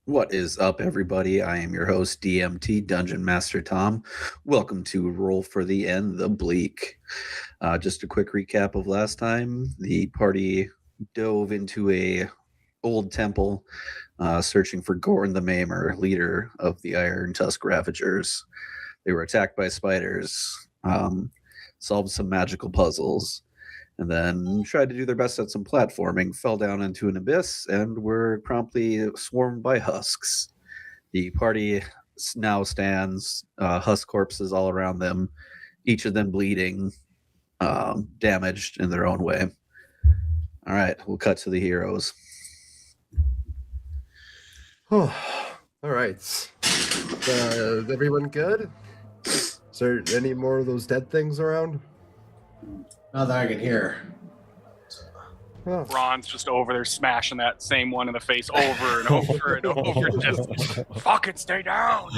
What is up, everybody? I am your host, DMT Dungeon Master Tom. Welcome to Roll for the End, the Bleak. Just a quick recap of last time. The party dove into a old temple, searching for Goren the Maimer, leader of the Iron Tusk Ravagers. They were attacked by spiders, solved some magical puzzles, and then tried to do their best at some platforming, fell down into an abyss, and were promptly swarmed by husks. The party now stands, husk corpses all around them, each of them bleeding, damaged in their own way. All right, we'll cut to the heroes. Oh, all right. Is everyone good? Is there any more of those dead things around? Not that I can hear. Oh. Ron's just over there smashing that same one in the face over and over and over. Just fucking stay down.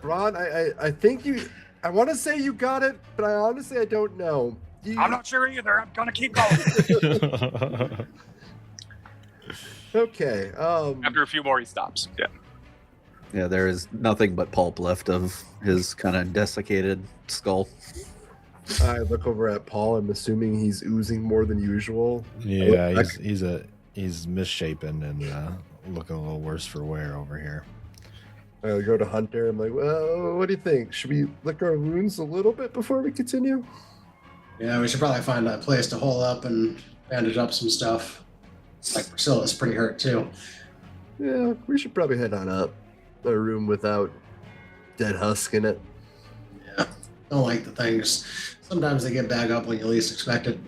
Ron, I think you. I want to say you got it, but I honestly don't know. I'm not sure either. I'm gonna keep going. Okay. After a few more, he stops. Yeah. Yeah, there is nothing but pulp left of his kind of desiccated skull. I look over at Paul. I'm assuming he's oozing more than usual. Yeah, he's misshapen and looking a little worse for wear over here. I go to Hunter. I'm like, well, what do you think? Should we lick our wounds a little bit before we continue? Yeah, we should probably find a place to hole up and bandage up some stuff. Like Priscilla's pretty hurt too. Yeah, we should probably head on up. A room without dead husk in it. Yeah, don't like the things. Sometimes they get back up when you least expect it.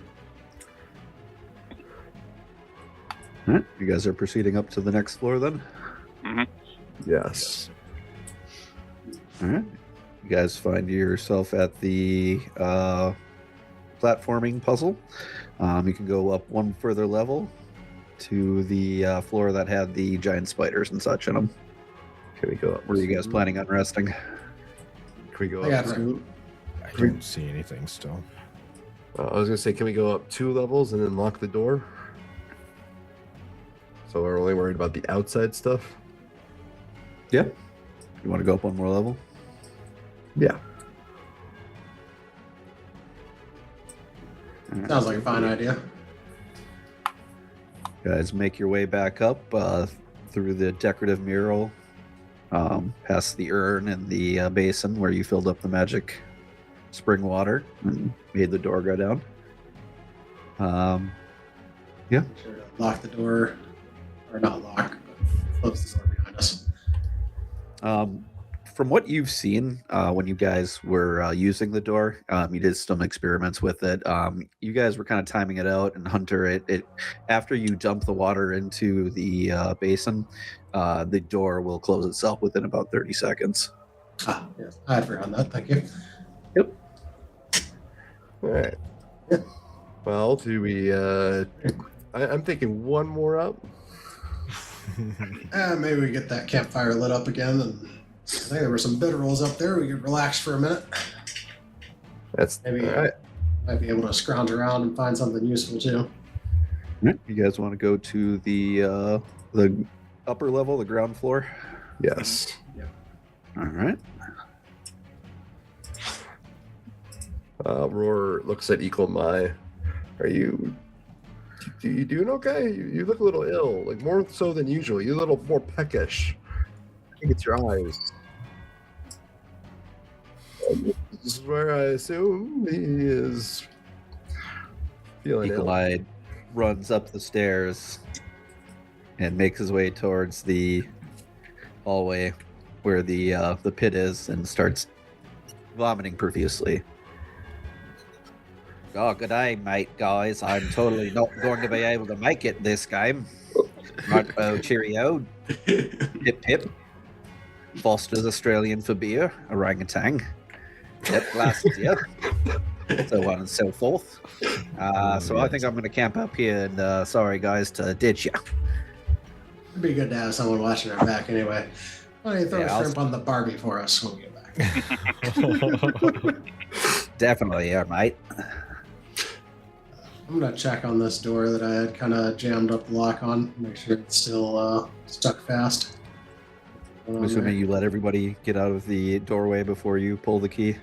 All right, you guys are proceeding up to the next floor then? Mm-hmm. Yes. All right. You guys find yourself at the platforming puzzle. You can go up one further level to the floor that had the giant spiders and such in them. Can we go up? Where are you guys planning on resting? Can we go I up? got I don't see anything still. I was gonna say, can we go up 2 levels and then lock the door? So we're only worried about the outside stuff. Yeah. You want to go up one more level? Yeah. All right. Sounds like a fine idea. Guys, make your way back up through the decorative mural, past the urn and the basin where you filled up the magic spring water and made the door go down. Yeah. Sure to lock the door, or not lock, but close the door behind us. From what you've seen, when you guys were using the door, you did some experiments with it. You guys were kind of timing it out, and Hunter, it after you dump the water into the basin, the door will close itself within about 30 seconds. Ah, yes, I had forgotten that. Thank you. Yep. All right. Well, do we? I'm thinking one more up. Maybe we get that campfire lit up again, and I think there were some bit rolls up there. We could relax for a minute. That's Maybe all right. might be able to scrounge around and find something useful too. You guys want to go to the upper level, the ground floor? Yes. All right. Roar looks at Equal My. Are you doing okay? You look a little ill, like more so than usual. You're a little more peckish. I think it's your eyes. This is where I assume he is feeling ill. Eagle-eyed runs up the stairs and makes his way towards the hallway where the pit is and starts vomiting profusely. Oh, good day, mate, guys. I'm totally not going to be able to make it this game. Right, cheerio. Pip pip. Foster's Australian for beer. Orangutan. Yep, last year. So on and so forth. So I think I'm going to camp up here and sorry, guys, to ditch you. It'd be good to have someone watching our back anyway. Why don't you throw Yeah, a shrimp on the Barbie for us when we get back? Definitely, yeah, mate. I'm gonna check on this door that I had kind of jammed up the lock on. Make sure it's still stuck fast. I'm assuming you let everybody get out of the doorway before you pull the key.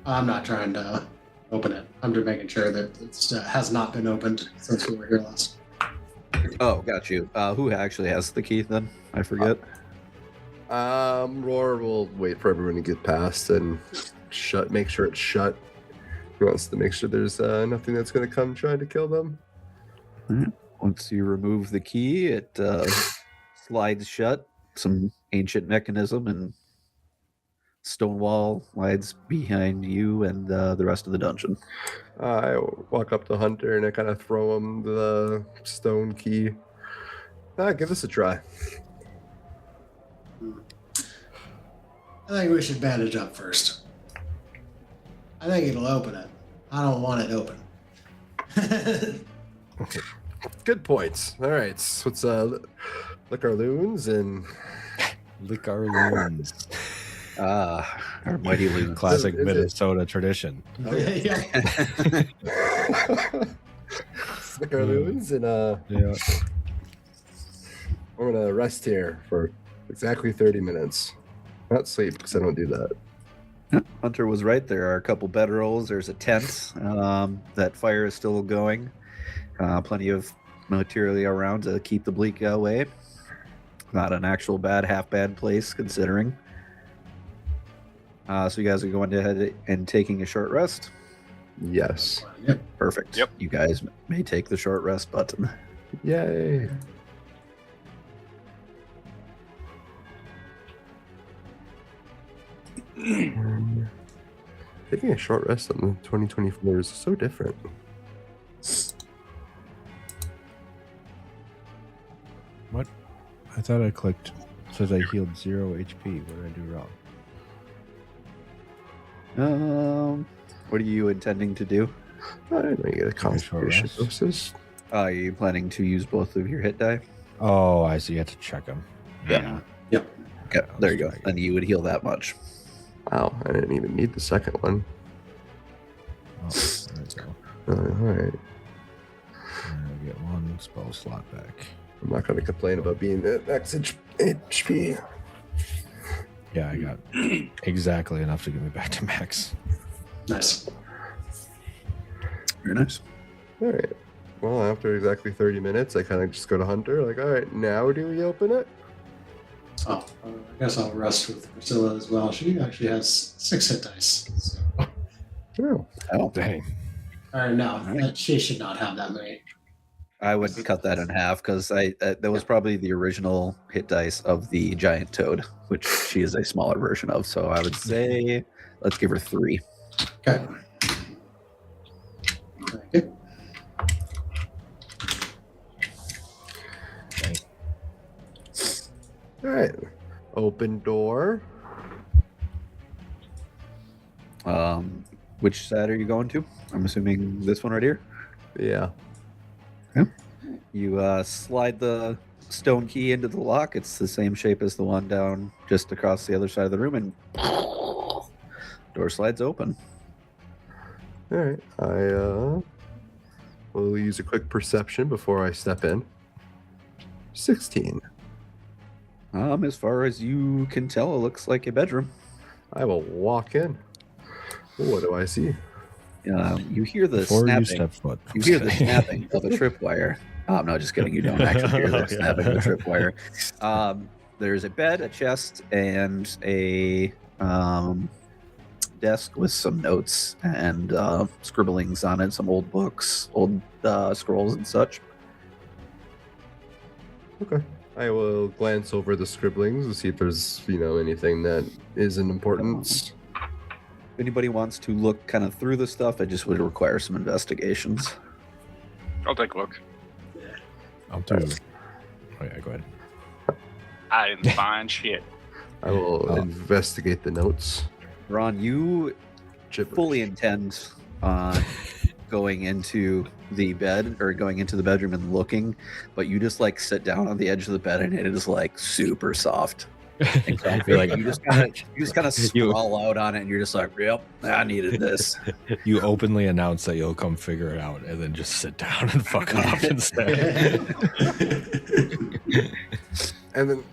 I'm not trying to open it. I'm just making sure that it has not been opened since we were here last. Oh, got you. Who actually has the key then? I forget. Roar will wait for everyone to get past and make sure it's shut. He wants to make sure there's nothing that's going to come trying to kill them. Once you remove the key, it slides shut. Some ancient mechanism and stone wall lies behind you and the rest of the dungeon. I walk up to Hunter and I kind of throw him the stone key. Give this a try. I think we should bandage up first. I think it'll open it. I don't want it open. Good points. All right, so let's lick our loons and Lick our loons. Our mighty loon Classic Is it- Minnesota tradition. Yeah. lick our loons and Yeah. I'm gonna rest here for exactly 30 minutes. Not sleep because I don't do that. Hunter was right. There are a couple bedrolls. There's a tent. That fire is still going. Plenty of material around to keep the bleak away. Not an actual half bad place considering. So you guys are going ahead and taking a short rest. Yes. Yep. Perfect. Yep. You guys may take the short rest button. Yay. Taking a short rest on the 2024 is so different. What? I thought I clicked. It says I healed 0 HP. What did I do wrong? What are you intending to do? I didn't know you get a concentration rest. doses. Are you planning to use both of your hit die? Oh, I see. You have to check them. Yeah. Yep. Okay, there you go. And you would heal that much. Wow, I didn't even need the second one. Oh, there we go. All right. I get one spell slot back. I'm not going to complain about being at max HP. Yeah, I got exactly enough to get me back to max. Nice. Very nice. All right. Well, after exactly 30 minutes, I kind of just go to Hunter, like, all right, now do we open it? Oh, I guess I'll rest with Priscilla as well. She actually has 6 hit dice. So. Oh, Oh, Dang. Or no, Alright. she should not have that many. I would cut that in half because that was probably the original hit dice of the giant toad, which she is a smaller version of. So I would say let's give her 3. Okay. Thank you. all right. Open door. Which side are you going to? I'm assuming this one right here. Yeah. You slide the stone key into the lock. It's the same shape as the one down just across the other side of the room, and door slides open. All right. I will use a quick perception before I step in. 16. As far as you can tell, it looks like a bedroom. I will walk in. What do I see? You hear the Before you snapping. step foot. You hear the snapping of a tripwire. No, just kidding. You don't actually hear the Okay. snapping of a tripwire. There's a bed, a chest, and a desk with some notes and scribblings on it, some old books, old scrolls and such. Okay. I will glance over the scribblings to see if there's, anything that is in importance. If anybody wants to look kind of through the stuff, it just would require some investigations. I'll take a look. I'll do. Oh, yeah, go ahead. I didn't find shit. I will Oh. investigate the notes. Ron, you Gibberish. fully intend on going into the bed or going into the bedroom and looking, but you just like sit down on the edge of the bed and it is like super soft. You're like, you just kind of sprawl out on it, and you're just like, "Yep, I needed this." you openly announce that you'll come figure it out, and then just sit down and fuck off instead. And then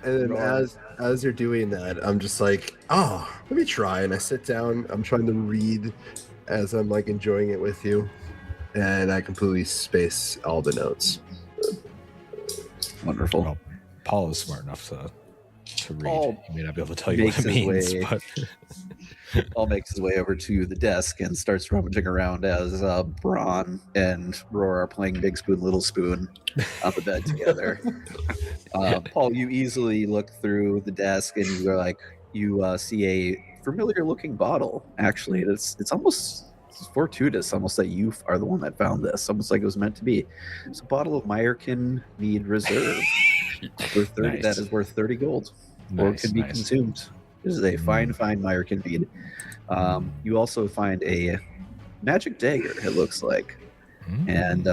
as you're doing that, I'm just like, oh, let me try. And I sit down. I'm trying to read as I'm like enjoying it with you, and I completely space all the notes. Wonderful. Well, Paul is smart enough to read. Paul He may not be able to tell you what makes it his means, way- but Paul makes his way over to the desk and starts rummaging around as Braun and Roar are playing Big Spoon, Little Spoon on the bed together. Paul, you easily look through the desk and you're like, you see a familiar-looking bottle. Actually, it's almost fortuitous, almost that you are the one that found this. Almost like it was meant to be. It's a bottle of Meyerkin Mead Reserve. Nice. That is worth 30 gold, or it could be consumed. This is a fine Meyerkin mead. You also find a magic dagger, it looks like. And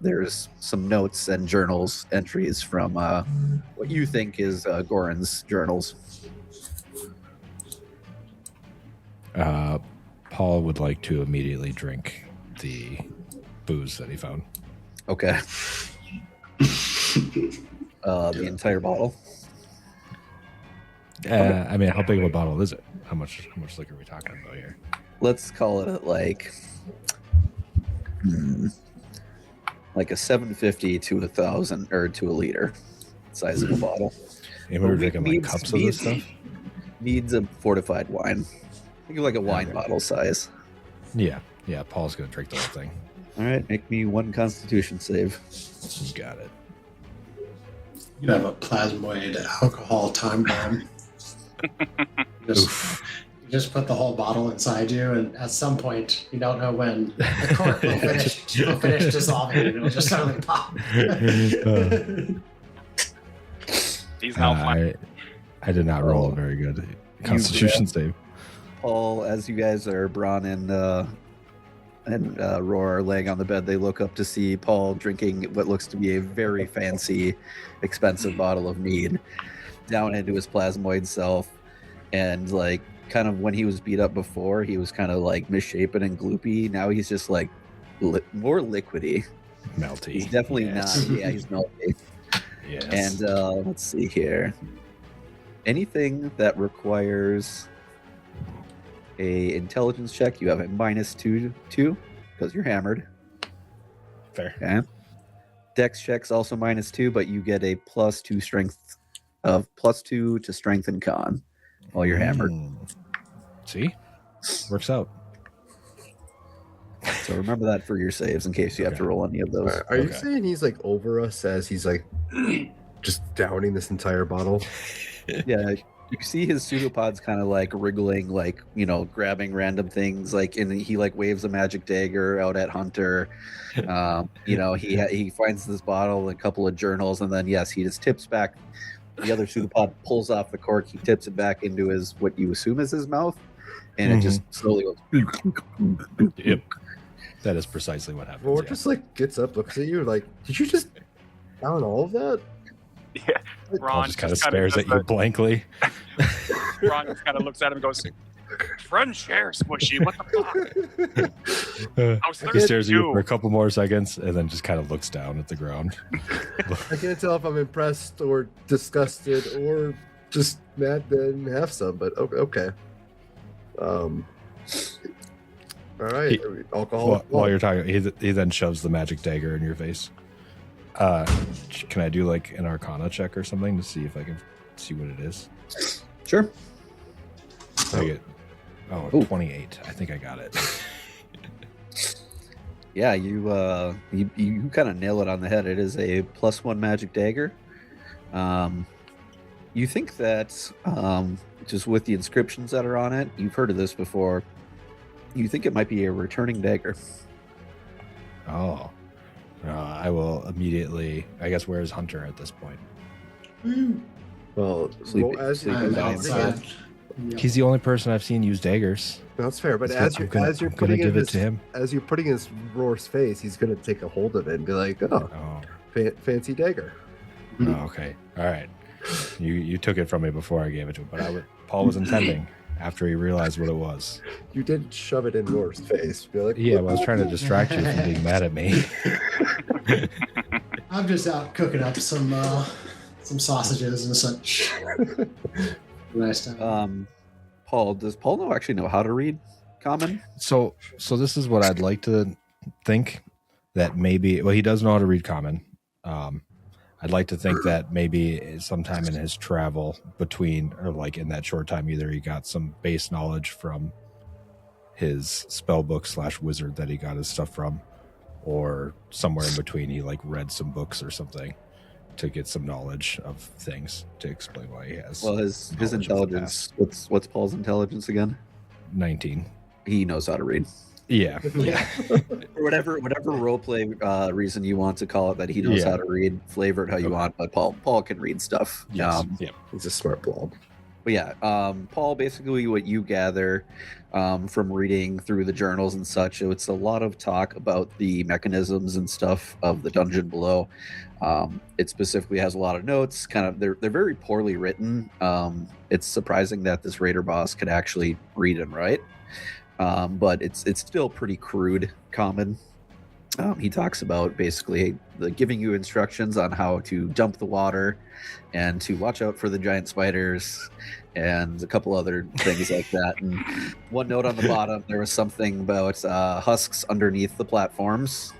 there's some notes and journals entries from what you think is Goren's journals. Paul would like to immediately drink the booze that he found. Okay. The entire bottle. I mean, how big of a bottle is it? How much liquor are we talking about here? Let's call it like a 750 to 1,000 or to a liter size of a bottle. And we were drinking like cups of this stuff. Needs a fortified wine. Think of like a wine bottle size. Yeah. Paul's gonna drink the whole thing. All right, make me one Constitution save. You got it. You have a plasmoid alcohol time bomb. You just put the whole bottle inside you, and at some point, you don't know when the cork will finish dissolving, and it'll just suddenly pop. He's now fine. I did not roll a very good Constitution save. Paul, as you guys are Braun and Roar are laying on the bed, they look up to see Paul drinking what looks to be a very fancy, expensive bottle of mead down into his plasmoid self. And like, kind of when he was beat up before, he was kind of like misshapen and gloopy. Now he's just like more liquidy. Melty. He's definitely not. Yeah, he's melty. Yes. And let's see here. Anything that requires a intelligence check, you have a -2 because you're hammered. Fair. Okay. Dex checks also -2, but you get a +2 strength of +2 to strength and con while you're hammered. See, works out. So remember that for your saves in case you have to roll any of those. Are you saying he's like over us as he's like just downing this entire bottle? Yeah. You see his pseudopods kind of like wriggling, like, you know, grabbing random things, like, and he like waves a magic dagger out at Hunter. You know, he finds this bottle and a couple of journals, and then yes, he just tips back. The other pseudopod pulls off the cork. He tips it back into his what you assume is his mouth, and it just slowly goes. Yep, that is precisely what happens. Roar just like gets up, looks at you, like, did you just down all of that? Yeah. Paul Ron just kind of stares at does you blankly. Ron just kind of looks at him and goes, "Friend share, Squishy. What the fuck?" I was He stares at you 32. for a couple more seconds and then just kind of looks down at the ground. I can't tell if I'm impressed or disgusted or just mad and have some, but okay. All right, alcohol. While you're talking, he then shoves the magic dagger in your face. Can I do like an Arcana check or something to see if I can see what it is? Sure. I get 28. I think I got it. Yeah, you kind of nail it on the head. It is a +1 magic dagger. You think that just with the inscriptions that are on it, you've heard of this before. You think it might be a returning dagger. Oh. I will immediately. I guess where's Hunter at this point? Well, Sleeping- as you sleeping I'm down. outside. He's the only person I've seen use daggers. that's fair, but I'm gonna putting give in it to him. as you're putting his Roar's face, he's gonna take a hold of it and be like, "Oh, Oh, fancy dagger." oh, okay. All right. You took it from me before I gave it to him, but Paul was intending after he realized what it was. You did shove it in Roar's face. Be like, Yeah, well, I was trying to distract you from being mad at me. I'm just out cooking up some sausages and such. Nice time. Paul, does Paul actually know how to read Common? So this is what I'd like to think, that maybe, well, he does know how to read Common. I'd like to think that maybe sometime in his travel between, or like in that short time, either he got some base knowledge from his spell book / wizard that he got his stuff from, or somewhere in between he like read some books or something to get some knowledge of things to explain why he has. Well, his knowledge of the intelligence. What's Paul's intelligence again? 19. He knows how to read. Yeah. For whatever roleplay reason you want to call it, that he knows how to read, flavor it how you want. But Paul can read stuff. Yes. he's a smart blob. But yeah, Paul, basically what you gather from reading through the journals and such, it's a lot of talk about the mechanisms and stuff of the dungeon below. It specifically has a lot of notes. Kind of, they're very poorly written. It's surprising that this raider boss could actually read and write, but it's still pretty crude Common. He talks about basically giving you instructions on how to jump the water and to watch out for the giant spiders and a couple other things like that. And one note on the bottom, there was something about husks underneath the platforms.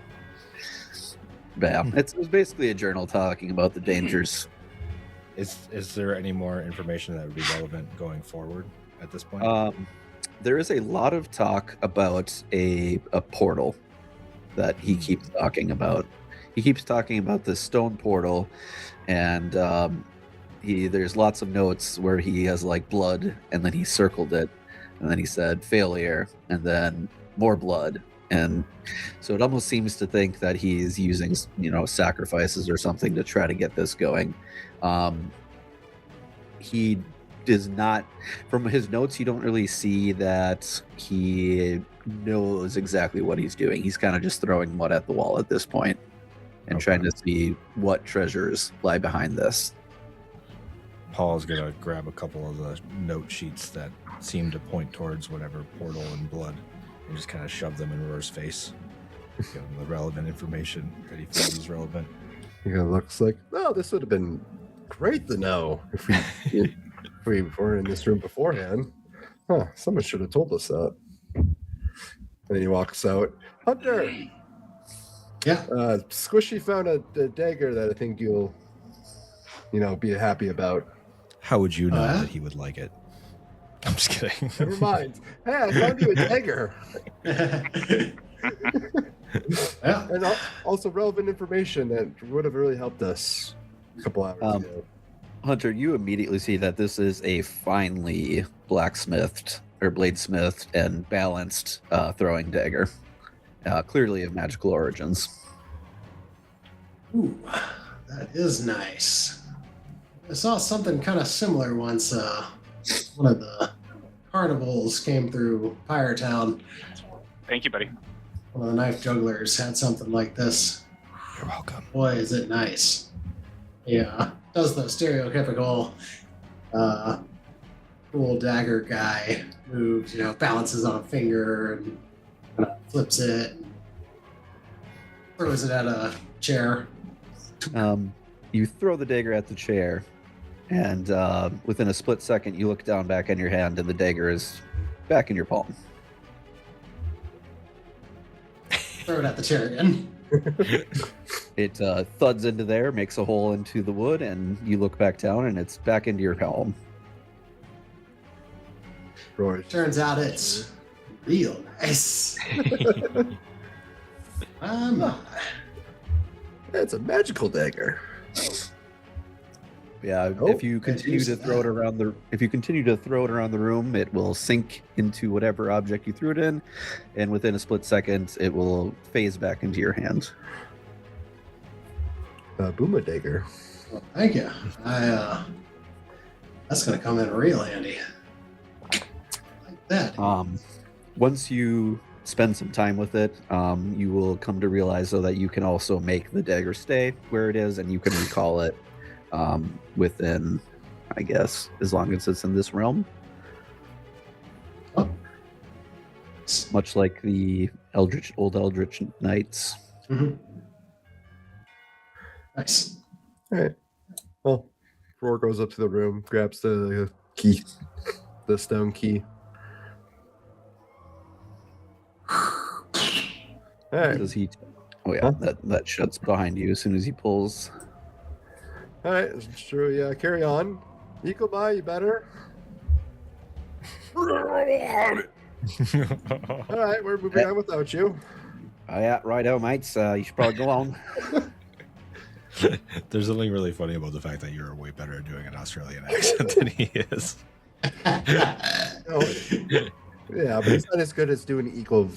But yeah, it was basically a journal talking about the dangers. Is there any more information that would be relevant going forward at this point? There is a lot of talk about a portal that he keeps talking about. He keeps talking about this stone portal, and there's lots of notes where he has like blood, and then he circled it, and then he said failure, and then more blood. And so it almost seems to think that he's using, sacrifices or something to try to get this going. He does not, from his notes, you don't really see that he knows exactly what he's doing. He's kind of just throwing mud at the wall at this point and trying to see what treasures lie behind this. Paul's gonna grab a couple of the note sheets that seem to point towards whatever portal and blood and just kind of shove them in Roar's face. Give him the relevant information that he feels is relevant. He looks like, oh, this would have been great to know if we were in this room beforehand. Huh, someone should have told us that. And then he walks out. Hunter! Yeah. Squishy found a dagger that I think you'll, be happy about. How would you know that he would like it? I'm just kidding. Never mind. Hey, I found you a dagger. Yeah. And also relevant information that would have really helped us a couple hours ago. Hunter, you immediately see that this is a finely blacksmithed or bladesmithed and balanced throwing dagger, clearly of magical origins. Ooh, that is nice. I saw something kind of similar once. One of the carnivals came through Pirate Town. Thank you, buddy. One of the knife jugglers had something like this. You're welcome. Boy, is it nice. Yeah, does the stereotypical cool dagger guy moves, balances on a finger and flips it, and throws it at a chair. You throw the dagger at the chair, and within a split second, you look down back in your hand, and the dagger is back in your palm. Throw it at the chair again. It thuds into there, makes a hole into the wood, and you look back down, and it's back into your palm. Roy. Turns out it's real nice. It's a magical dagger. Yeah, if you continue to throw it around the room, it will sink into whatever object you threw it in, and within a split second, it will phase back into your hand. Booma dagger. Well, thank you. That's gonna come in real handy. Like that. Once you spend some time with it, you will come to realize though that you can also make the dagger stay where it is, and you can recall it within, I guess, as long as it's in this realm. Oh. Much like the old Eldritch Knights. Mhm. Nice. All right. Well, Roar goes up to the room, grabs the key, the stone key. All right. Does he? Oh yeah, Huh? that shuts behind you as soon as he pulls. All right. It's true. Yeah. Carry on. Ikobai, you better. All right. We're moving on without you. Oh yeah, righto, mates. You should probably go on. There's something really funny about the fact that you're way better at doing an Australian accent than he is. Yeah, but it's not as good as doing equal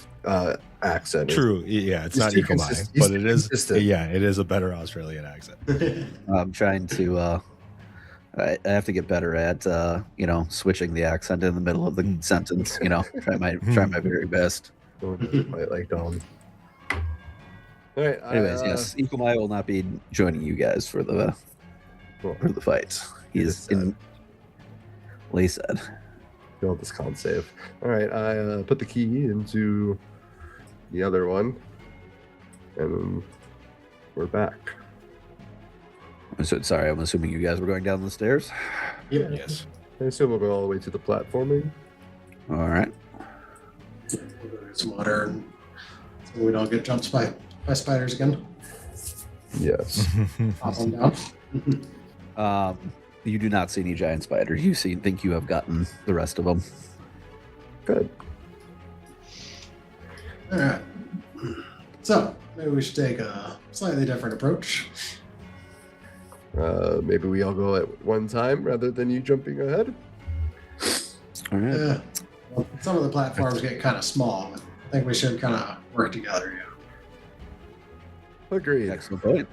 accent. True. Yeah, it's He's not too Eco consist- but he's it too is. consistent. Yeah, it is a better Australian accent. I'm trying to. I have to get better at switching the accent in the middle of the sentence. Try my very best. Quite like Dom. All right. Anyways, yes, Ikomai will not be joining you guys for the fight. He's in. Lee said. Build this con save. All right. I put the key into the other one, and we're back. Sorry, I'm assuming you guys were going down the stairs. Yep. Yes. I assume we'll go all the way to the platforming. All right. We'll go get some water and so we don't get jumped by spiders again. Yes. Pop them down. You do not see any giant spiders. You think you have gotten the rest of them. Good. All right. So maybe we should take a slightly different approach. Maybe we all go at one time rather than you jumping ahead. All right. Yeah. Well, some of the platforms get kind of small. But I think we should kind of work together. Yeah. Agreed. Excellent point.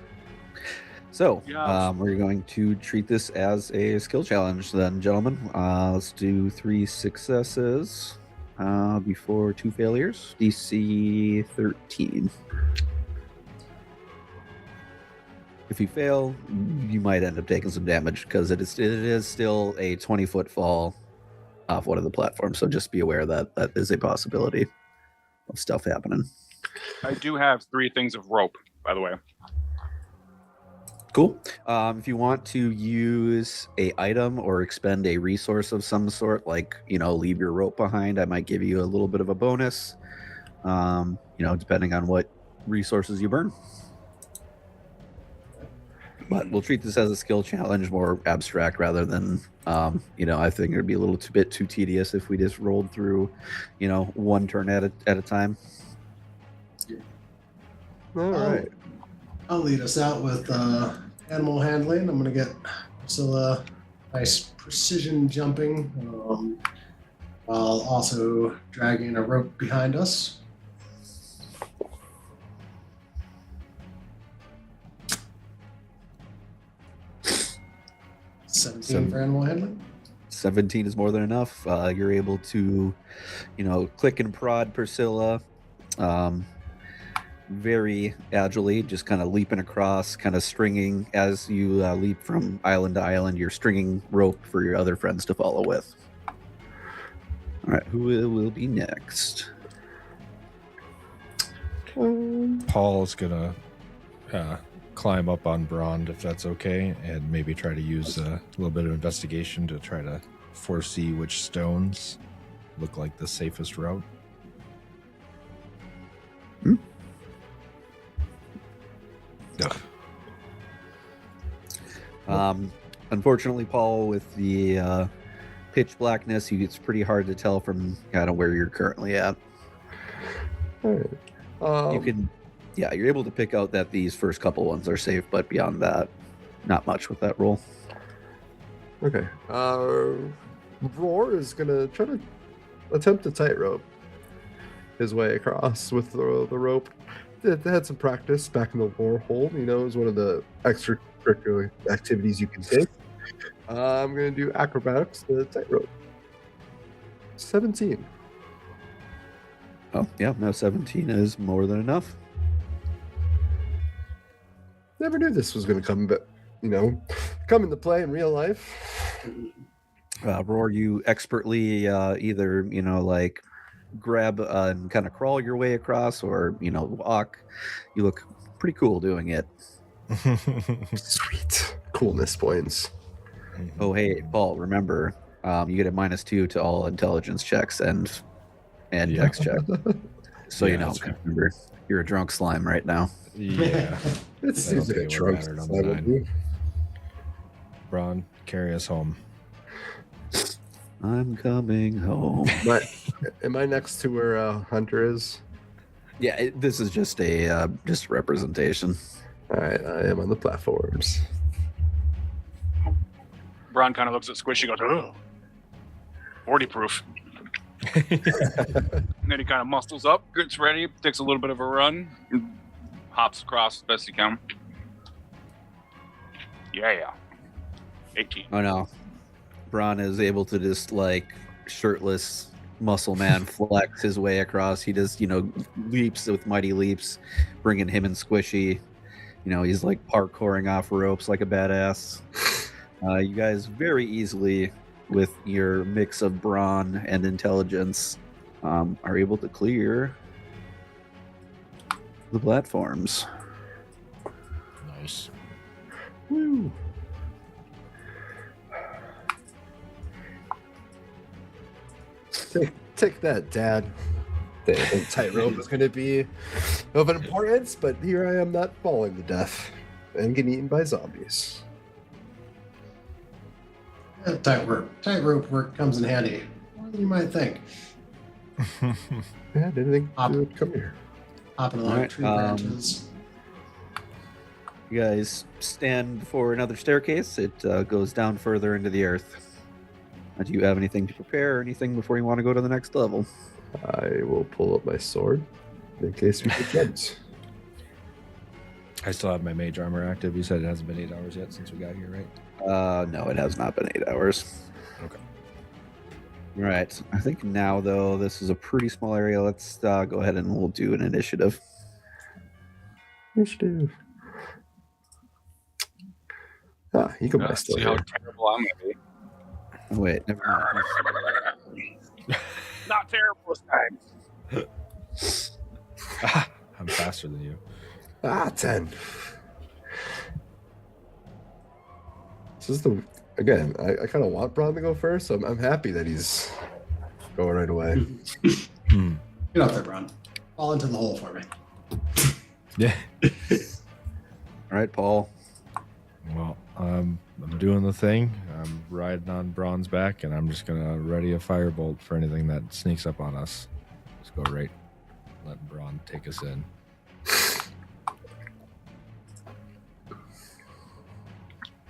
So, Yeah. we're going to treat this as a skill challenge then, gentlemen. Let's do 3 successes before 2 failures. DC 13. If you fail, you might end up taking some damage because it is still a 20-foot fall off one of the platforms. So just be aware that that is a possibility of stuff happening. I do have 3 things of rope, by the way. Cool. If you want to use a item or expend a resource of some sort, like, leave your rope behind, I might give you a little bit of a bonus, depending on what resources you burn. But we'll treat this as a skill challenge, more abstract rather than, I think it would be a little bit too tedious if we just rolled through, one turn at a time. All right. I'll lead us out with animal handling. I'm going to get Priscilla nice precision jumping while also dragging a rope behind us. Seven for animal handling. 17 is more than enough. You're able to, click and prod Priscilla very agilely, just kind of leaping across, kind of stringing as you leap from island to island. You're stringing rope for your other friends to follow with. All right, who will be next? Paul's gonna climb up on Brond, if that's okay, and maybe try to use a little bit of investigation to try to foresee which stones look like the safest route. Unfortunately, Paul, with the pitch blackness, it's pretty hard to tell from kind of where you're currently at. All right. You're able to pick out that these first couple ones are safe, but beyond that, not much with that roll. Okay. Roar is gonna try to attempt to tightrope his way across with the rope. They had some practice back in the war hold. It was one of the extracurricular activities you can take. I'm gonna do acrobatics to tightrope. 17. Oh, yeah, no, 17 is more than enough. Never knew this was gonna come come into play in real life. Roar, you expertly either like grab and kind of crawl your way across, or walk. You look pretty cool doing it. Sweet coolness points. Oh, hey, Paul, remember, you get a -2 to all intelligence checks and dex check. So remember, you're a drunk slime right now. Yeah. It seems like a drunk battered on slime the would be. Braun, carry us home. I'm coming home. Am I next to where Hunter is? Yeah, this is just a representation. All right, I am on the platforms. Braun kind of looks at Squishy, goes, "Oh, 40 proof." And then he kind of muscles up, gets ready, takes a little bit of a run, and hops across as best he can. Yeah. 18. Oh no, Braun is able to just like shirtless muscle man flex his way across. He just leaps with mighty leaps, bringing him and Squishy. He's like parkouring off ropes like a badass. You guys very easily, with your mix of brawn and intelligence, are able to clear the platforms. Nice. Woo. Take that, Dad. The tightrope is going to be of an importance, but here I am not falling to death and getting eaten by zombies. Tightrope work comes in handy. More than you might think. Yeah, didn't think you would come here. Hopping along Alright, tree branches. You guys stand for another staircase. It goes down further into the earth. Do you have anything to prepare or anything before you want to go to the next level? I will pull up my sword in case we get jumped. I still have my mage armor active. You said it hasn't been 8 hours yet since we got here, right? No, it has not been 8 hours. Okay. All right. I think now, though, this is a pretty small area. Let's go ahead and we'll do an initiative. Initiative. You can buy still See how here. terrible I'm going to be. Oh, wait, never mind. Not terrible this time. I'm faster than you. 10. This is again, I kind of want Braun to go first, so I'm happy that he's going right away. Get up there, Braun. Fall into the hole for me. Yeah. All right, Paul. Well, I'm doing the thing. I'm riding on Braun's back, and I'm just gonna ready a firebolt for anything that sneaks up on us. Just go right, let Braun take us in.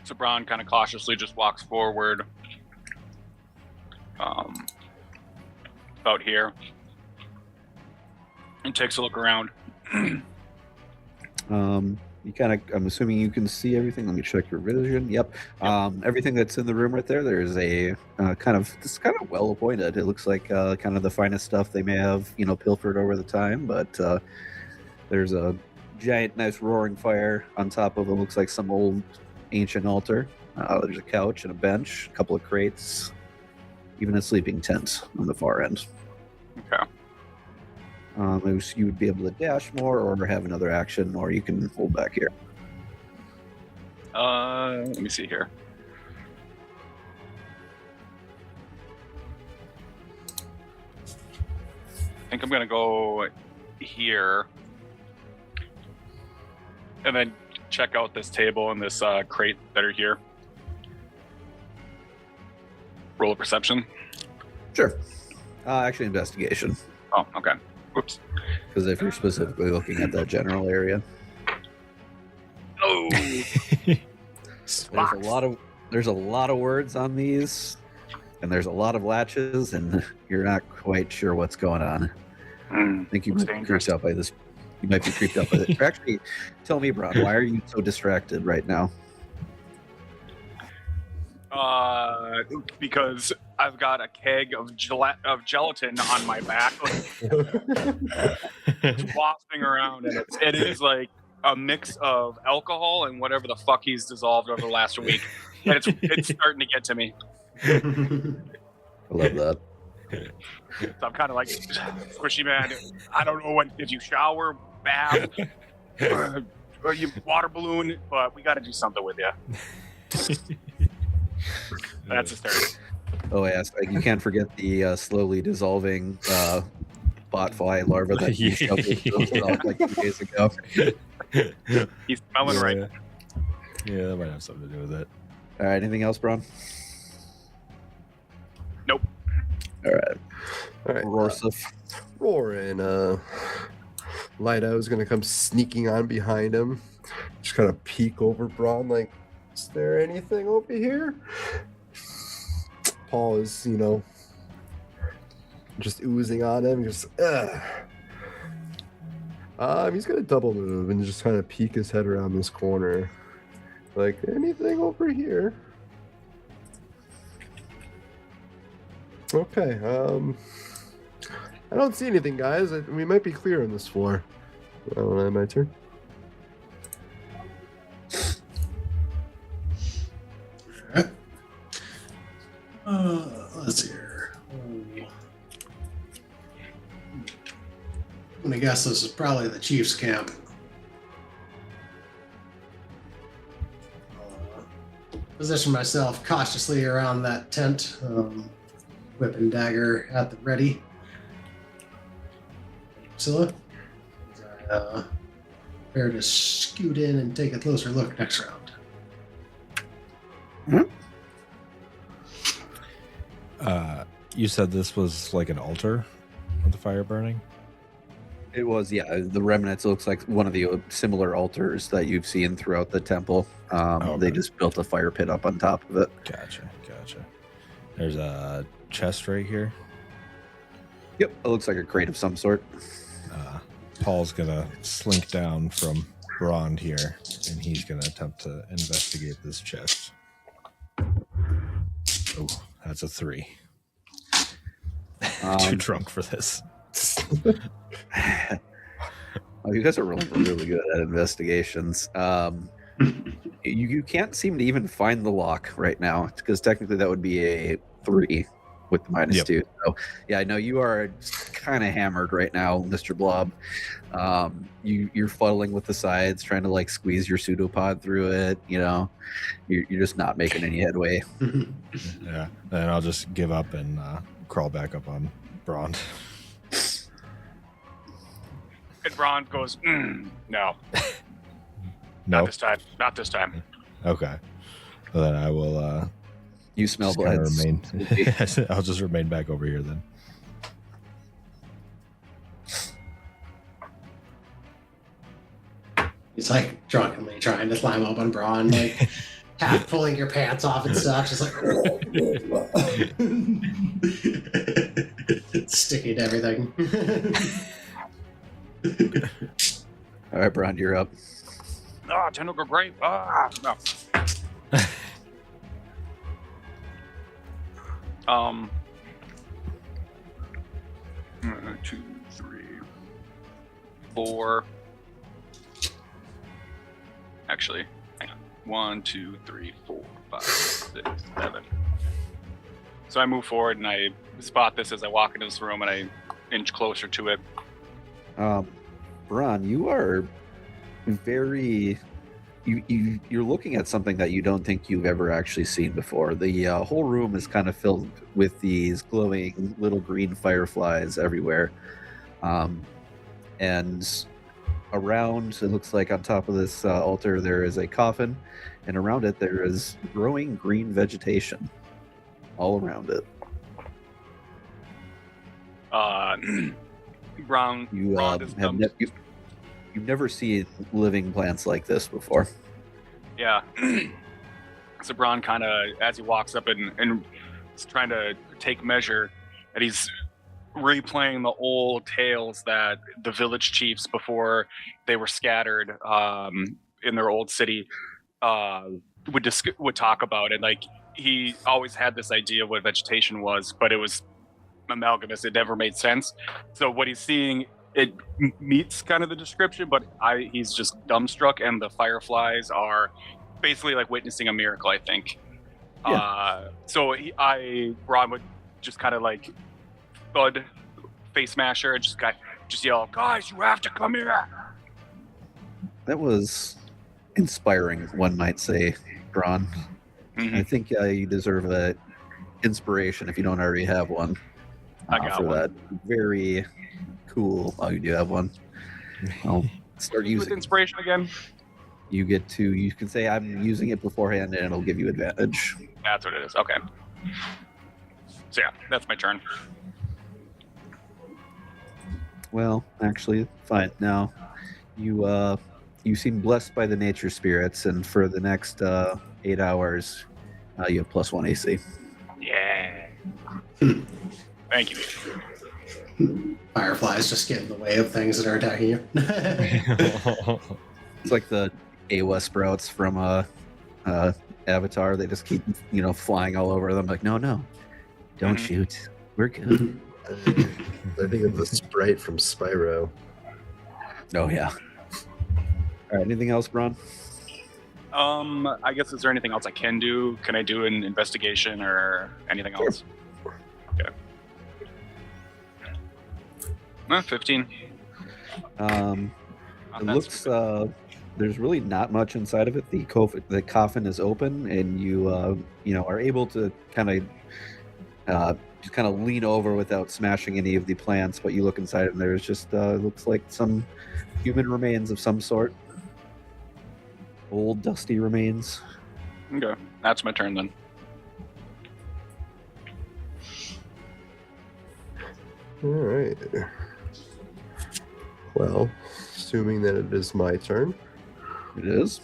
So Braun kind of cautiously just walks forward, about here, and takes a look around. You kind of, I'm assuming you can see everything. Let me check your vision. Yep. Everything that's in the room right there, there's a kind of well appointed. It looks like kind of the finest stuff they may have, pilfered over the time, but there's a giant, nice roaring fire on top of it. Looks like some old ancient altar. There's a couch and a bench, a couple of crates, even a sleeping tent on the far end. Okay. You would be able to dash more or have another action, or you can hold back here. Let me see here. I think I'm gonna go here, and then check out this table and this crate that are here. Roll a perception. Sure. Actually, investigation. Oh, okay. Whoops. Because if you're specifically looking at that general area, Oh. there's a lot of words on these, and there's a lot of latches, and you're not quite sure what's going on. I think you might be creeped out by this. You might be creeped out by this. Actually, tell me, Braun, why are you so distracted right now? Because I've got a keg of gelatin on my back, just wasping around, and it is like a mix of alcohol and whatever the fuck he's dissolved over the last week, and it's starting to get to me. I love that. So I'm kind of like, Squishy man, I don't know if you shower, bath, or you water balloon, but we got to do something with you. That's a start. Oh, yes. You can't forget the slowly dissolving botfly larva that you shoved off like 2 days ago. He's smelling right. Yeah, that might have something to do with it. All right. Anything else, Braun? Nope. All right. Rorsif. Roaring. Lightow's gonna come sneaking on behind him. Just kind of peek over Braun, like, is there anything over here? Paul is, just oozing on him. Just, he's gonna double move and just kind of peek his head around this corner. Like, anything over here? Okay, I don't see anything, guys. We might be clear on this floor. My turn. Let's see here. I'm gonna guess this is probably the chief's camp. Position myself cautiously around that tent, whip and dagger at the ready. Priscilla, prepare to scoot in and take a closer look next round. You said this was like an altar with the fire burning? It was, yeah. The remnants looks like one of the similar altars that you've seen throughout the temple. Okay. They just built a fire pit up on top of it. Gotcha. There's a chest right here. Yep, it looks like a crate of some sort. Paul's gonna slink down from Braun here, and he's gonna attempt to investigate this chest. Oh, that's a 3. Too drunk for this. Oh, you guys are really good at investigations. You can't seem to even find the lock right now, because technically that would be a 3 with the -2. So yeah, I know you are kind of hammered right now, Mr. Blob. You're fuddling with the sides, trying to like squeeze your pseudopod through it. You're just not making any headway. Yeah, then I'll just give up and crawl back up on Braun. And Braun goes, no. No. Not this time. Okay. Well, then I will You smell just kinda blood. I'll just remain back over here then. He's like drunkenly trying to climb up on Braun, like half pulling your pants off and stuff, just like sticking to everything. All right, Braun, you're up. Tentacle grape. No. 1, 2, 3, 4. Actually, hang on. 1, 2, 3, 4, 5, 6, 7. So I move forward and I spot this as I walk into this room and I inch closer to it. Braun, you are very. You're looking at something that you don't think you've ever actually seen before. The whole room is kind of filled with these glowing little green fireflies everywhere. And around, it looks like on top of this altar, there is a coffin, and around it, there is growing green vegetation all around it. Braun is You've never seen living plants like this before. Yeah. So Braun kind of, as he walks up and is trying to take measure, and he's replaying the old tales that the village chiefs, before they were scattered in their old city, would talk about. And like, he always had this idea of what vegetation was, but it was amalgamous. It never made sense. So what he's seeing it meets kind of the description, but he's just dumbstruck, and the fireflies are basically like witnessing a miracle, I think. Yeah. So Ron would just kind of like thud face smasher and just yell, "Guys, you have to come here!" That was inspiring, one might say, Braun. Mhm. I think you deserve a inspiration if you don't already have one. I got for one. that. Very cool. Oh, you do have one. I'll start With using. inspiration again. You can say I'm using it beforehand, and it'll give you advantage. That's what it is. Okay. So yeah, that's my turn. Well, actually, fine. Now, you seem blessed by the nature spirits, and for the next 8 hours, you have +1 AC. Yeah. Thank you. Fireflies just get in the way of things that are attacking you. It's like the AWA sprouts from Avatar. They just keep flying all over them. Like, no, don't shoot. We're good. I think of the sprite from Spyro. Oh yeah. All right. Anything else, Braun? I guess, is there anything else I can do? Can I do an investigation or anything else? Okay. 15. It looks there's really not much inside of it. The coffin is open, and you are able to kind of lean over without smashing any of the plants. But you look inside, and there's just looks like some human remains of some sort. Old dusty remains. Okay, that's my turn then. All right. Well, assuming that it is my turn, It is.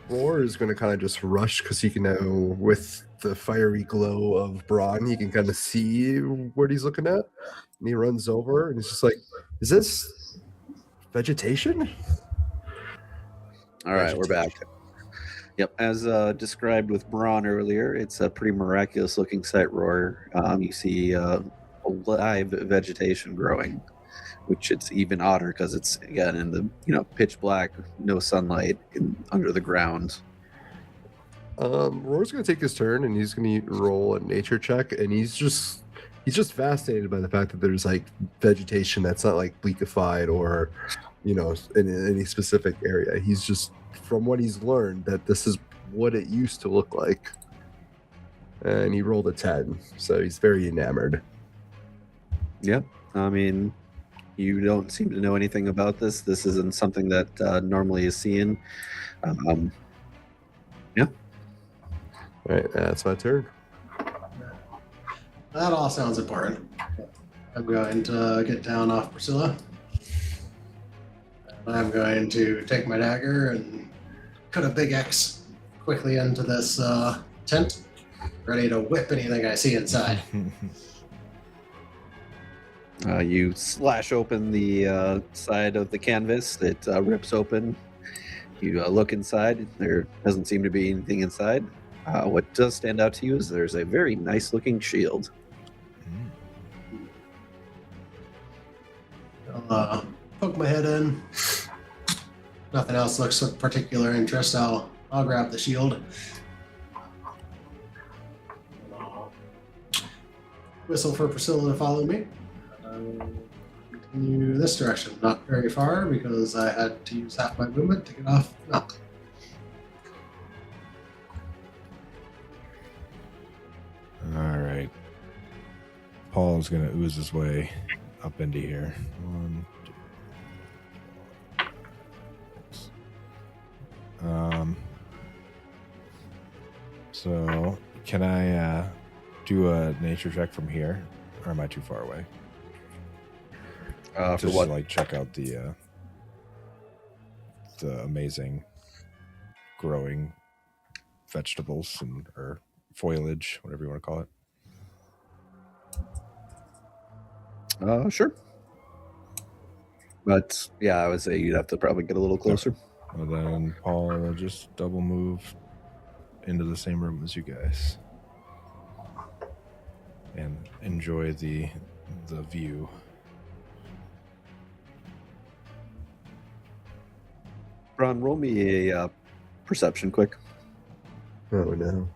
Roar is going to kind of just rush because he can now, with the fiery glow of Braun, he can kind of see what he's looking at. And he runs over and he's just like, "Is this vegetation?" All right, we're back. Yep, as described with Braun earlier, it's a pretty miraculous looking sight, Roar. You see live vegetation growing, which it's even odder because it's again in the pitch black, no sunlight under the ground. Roar's going to take his turn and he's going to roll a nature check, and he's just fascinated by the fact that there's like vegetation that's not like bleakified or in any specific area. He's just, from what he's learned, that this is what it used to look like. And he rolled a 10, so he's very enamored. Yep. I mean, you don't seem to know anything about this. This isn't something that normally is seen. Yeah. All right, that's my turn. That all sounds important. I'm going to get down off Priscilla. I'm going to take my dagger and cut a big X quickly into this tent, ready to whip anything I see inside. You slash open the side of the canvas. It rips open. You look inside. There doesn't seem to be anything inside. What does stand out to you is there's a very nice looking shield. I'll poke my head in. Nothing else looks of particular interest. I'll grab the shield. Whistle for Priscilla to follow me. Continue this direction. Not very far because I had to use half my movement to get off Knock. All right. Paul's going to ooze his way up into here. 1, 2, 6. So can I do a nature check from here, or am I too far away? For Just what? to, like, check out the amazing growing vegetables or foliage, whatever you want to call it. Sure. But yeah, I would say you'd have to probably get a little closer. And then Paul will just double move into the same room as you guys and enjoy the view. Braun, roll me a perception quick. Oh no.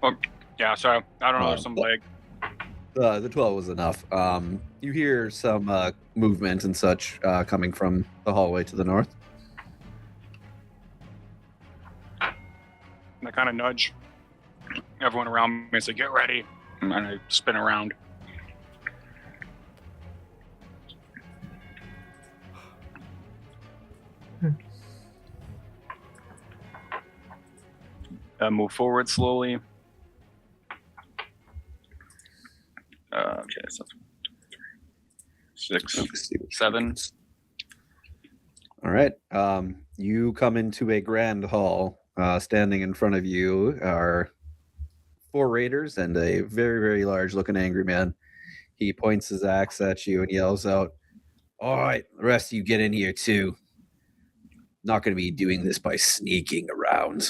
Oh, yeah, sorry. I don't know. There's some lag. The 12 was enough. You hear some movement and such coming from the hallway to the north. And I kind of nudge everyone around me and say, "Get ready!" And I spin around. Move forward slowly. Okay, so 6, 7. All right. You come into a grand hall. Standing in front of you are 4 raiders and a very, very large-looking angry man. He points his axe at you and yells out, "All right, the rest of you get in here too. Not going to be doing this by sneaking around."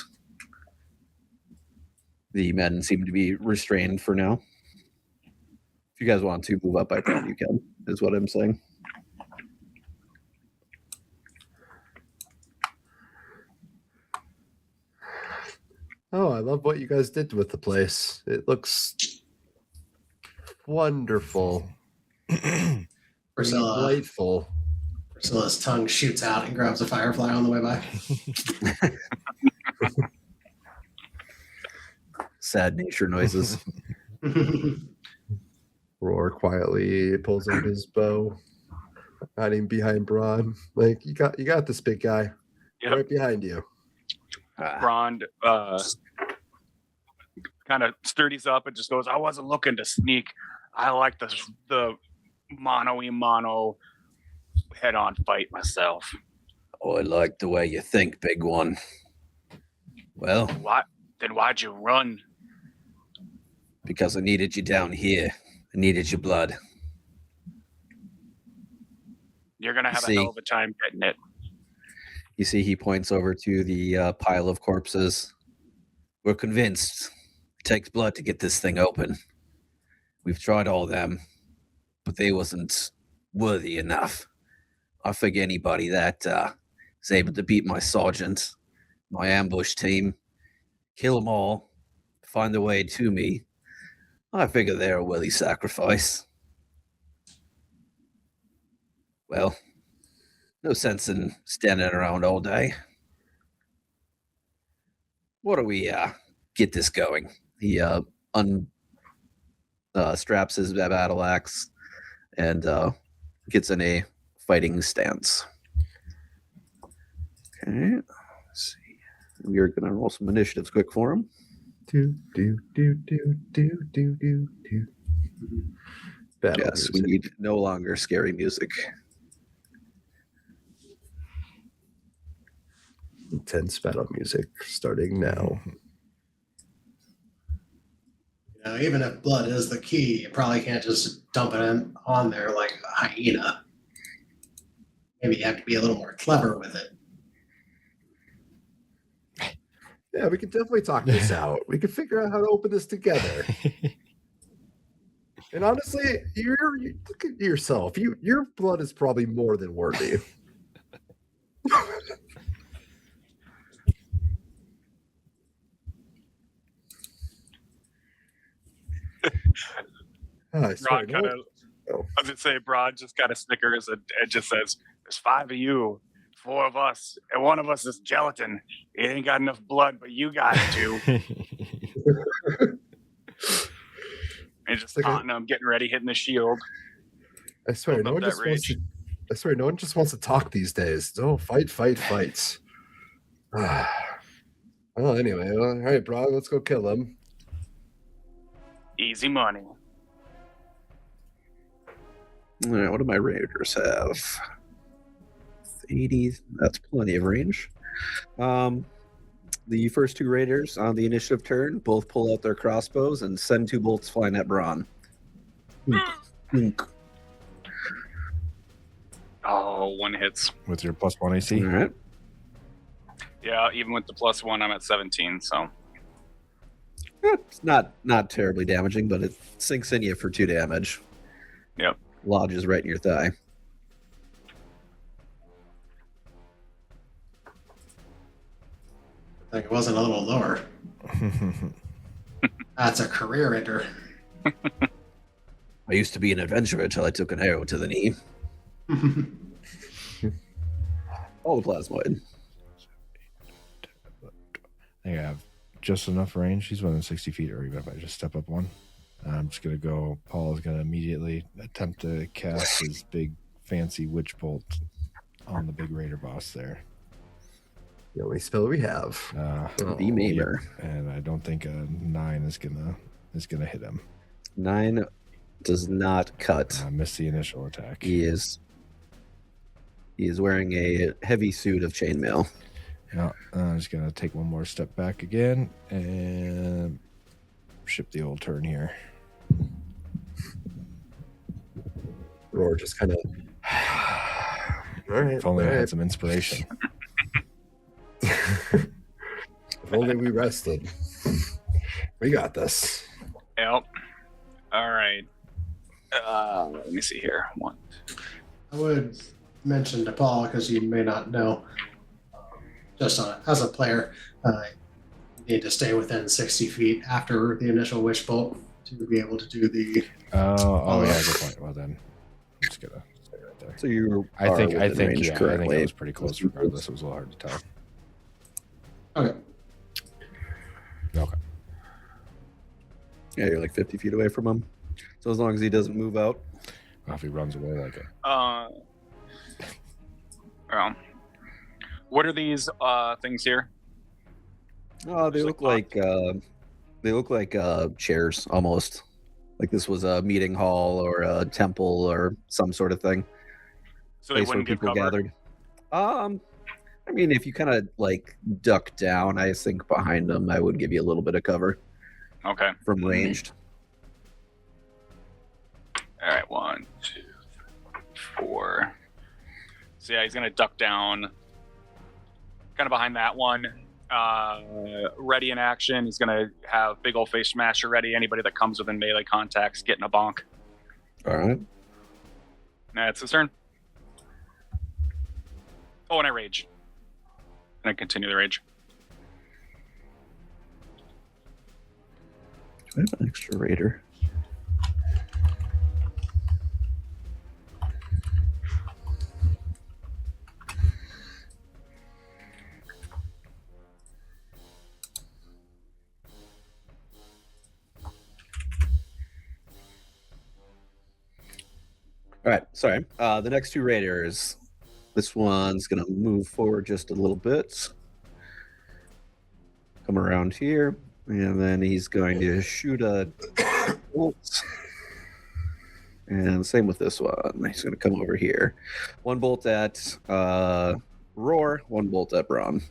The men seem to be restrained for now. If you guys want to move up, I think you can, is what I'm saying. Oh, I love what you guys did with the place. It looks wonderful. Delightful. Priscilla's tongue shoots out and grabs a firefly on the way by. Sad nature noises. Roar quietly pulls out his bow, hiding behind Braun. Like, you got this, big guy. Yep. Right behind you. Braun kind of sturdies up and just goes, "I wasn't looking to sneak. I like the mono head-on fight myself." Oh, I like the way you think, big one. Well, Why'd you run? Because I needed you down here. I needed your blood. You're gonna have a hell of a time getting it. You see, he points over to the pile of corpses. We're convinced it takes blood to get this thing open. We've tried all them, but they wasn't worthy enough. I figure anybody that is able to beat my sergeant, my ambush team, kill them all, find their way to me, I figure they're a worthy sacrifice. Well, no sense in standing around all day. Why don't we get this going? He straps his battle axe and gets in a fighting stance. Okay, let's see. We are going to roll some initiatives quick for him. Do. Battle Yes, music. we need no longer scary music. Intense battle music starting now. You know, even if blood is the key, you probably can't just dump it on there like a hyena. Maybe you have to be a little more clever with it. Yeah, we can definitely talk this out. We can figure out how to open this together. And honestly, you look at yourself. Your blood is probably more than worthy. Braun kind of, I was gonna say, Braun just kind of snickers and just says, "There's 5 of you, 4 of us, and one of us is gelatin. It ain't got enough blood, but you got it too." And just taunting him, getting ready, hitting the shield. I swear, no one just wants to talk these days. Oh, fight. Well, anyway, all right, bro, let's go kill him. Easy money. All right, what do my raiders have? 80, that's plenty of range. The first 2 raiders on the initiative turn both pull out their crossbows and send 2 bolts flying at Braun. Oh, 1 hits. With your +1 AC. All right. Yeah, even with the +1, I'm at 17, so. It's not terribly damaging, but it sinks in you for 2 damage. Yep. Lodges right in your thigh. I think it wasn't a little lower. That's a career ender. I used to be an adventurer until I took an arrow to the knee. All the plasmoid. I think I have just enough range. He's within 60 feet, or even if I just step up one. I'm just going to go. Paul is going to immediately attempt to cast his big fancy witch bolt on the big raider boss there. The only spell we have. The Maimer. And I don't think a 9 is gonna hit him. 9 does not cut. Missed the initial attack. He is wearing a heavy suit of chainmail. Yeah, I'm just gonna take one more step back again and ship the old turn here. Roar just kind of. All right. If only I all had right. some inspiration. If only we rested. We got this. Yep. All right. Let me see here. 1. I would mention to Paul, because you may not know, just as a player, you need to stay within 60 feet after the initial witch bolt to be able to do the. Oh yeah, good point. Well then, I'm just gonna stay right there. So you I are think within range I think currently. it was pretty close. Regardless, it was a little hard to tell. Okay. Okay. Yeah, you're like 50 feet away from him. So as long as he doesn't move out. Well, if he runs away like it. What are these things here? Oh, they Just look like chairs almost. Like this was a meeting hall or a temple or some sort of thing. So they Place where wouldn't give people cover. gathered. I mean, if you kind of like duck down, I think behind them, I would give you a little bit of cover Okay. from ranged. All right. 1, 2, 3, 4. So yeah, he's gonna duck down, kind of behind that one. Ready in action. He's gonna have big old face smasher ready. Anybody that comes within melee contacts getting a bonk. All right. That's his turn. Oh, and I rage. And I continue the rage. Do I have an extra raider? All right, sorry. The next 2 raiders. This one's gonna move forward just a little bit. Come around here, and then he's going to shoot a bolt. And same with this one. He's gonna come over here. 1 bolt at Roar, 1 bolt at Braun.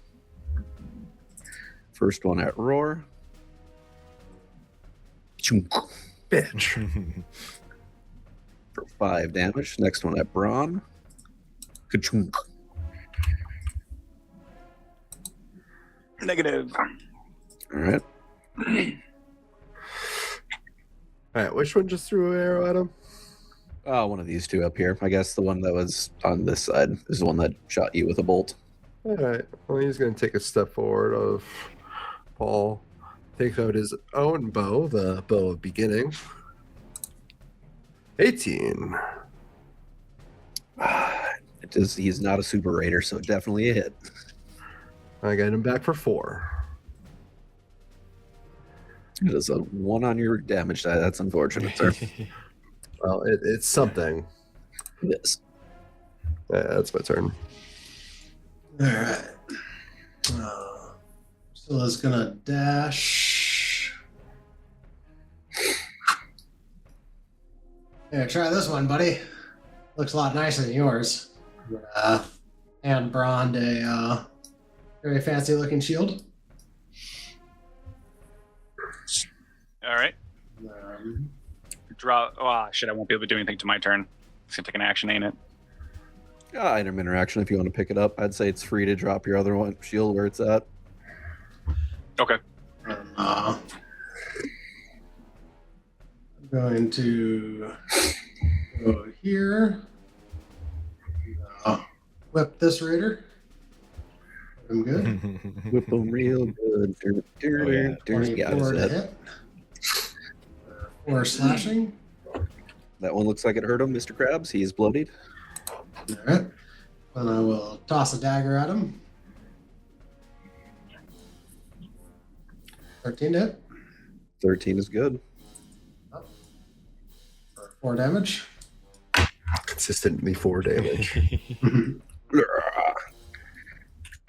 First one at Roar. Chunk. Bitch. For 5 damage. Next one at Braun. Ka-chunk. Negative. All right. All right, which one just threw an arrow at him? One of these 2 up here. I guess the one that was on this side is the one that shot you with a bolt. All right, well, he's going to take a step forward of Paul, takes out his own bow, the bow of beginning. 18. He's not a super raider, so definitely a hit. I got him back for 4. It is a 1 on your damage die. That's unfortunate, sir. Well, it's something. It is. Yeah, that's my turn. All right. Stilla's gonna dash. Yeah, try this one, buddy. Looks a lot nicer than yours. Hand Braun a very fancy looking shield. All right. Draw. Oh, shit. I won't be able to do anything to my turn. It's going to take an action, ain't it? Item interaction if you want to pick it up. I'd say it's free to drop your other one shield where it's at. Okay. going to go here. Whip this raider. I'm good. Whip them real good. 24 to hit. 4 slashing. That one looks like it hurt him, Mr. Krabs. He is bloodied. All right. And I will toss a dagger at him. 13 to hit. 13 is good. For 4 damage. Consistently 4 damage.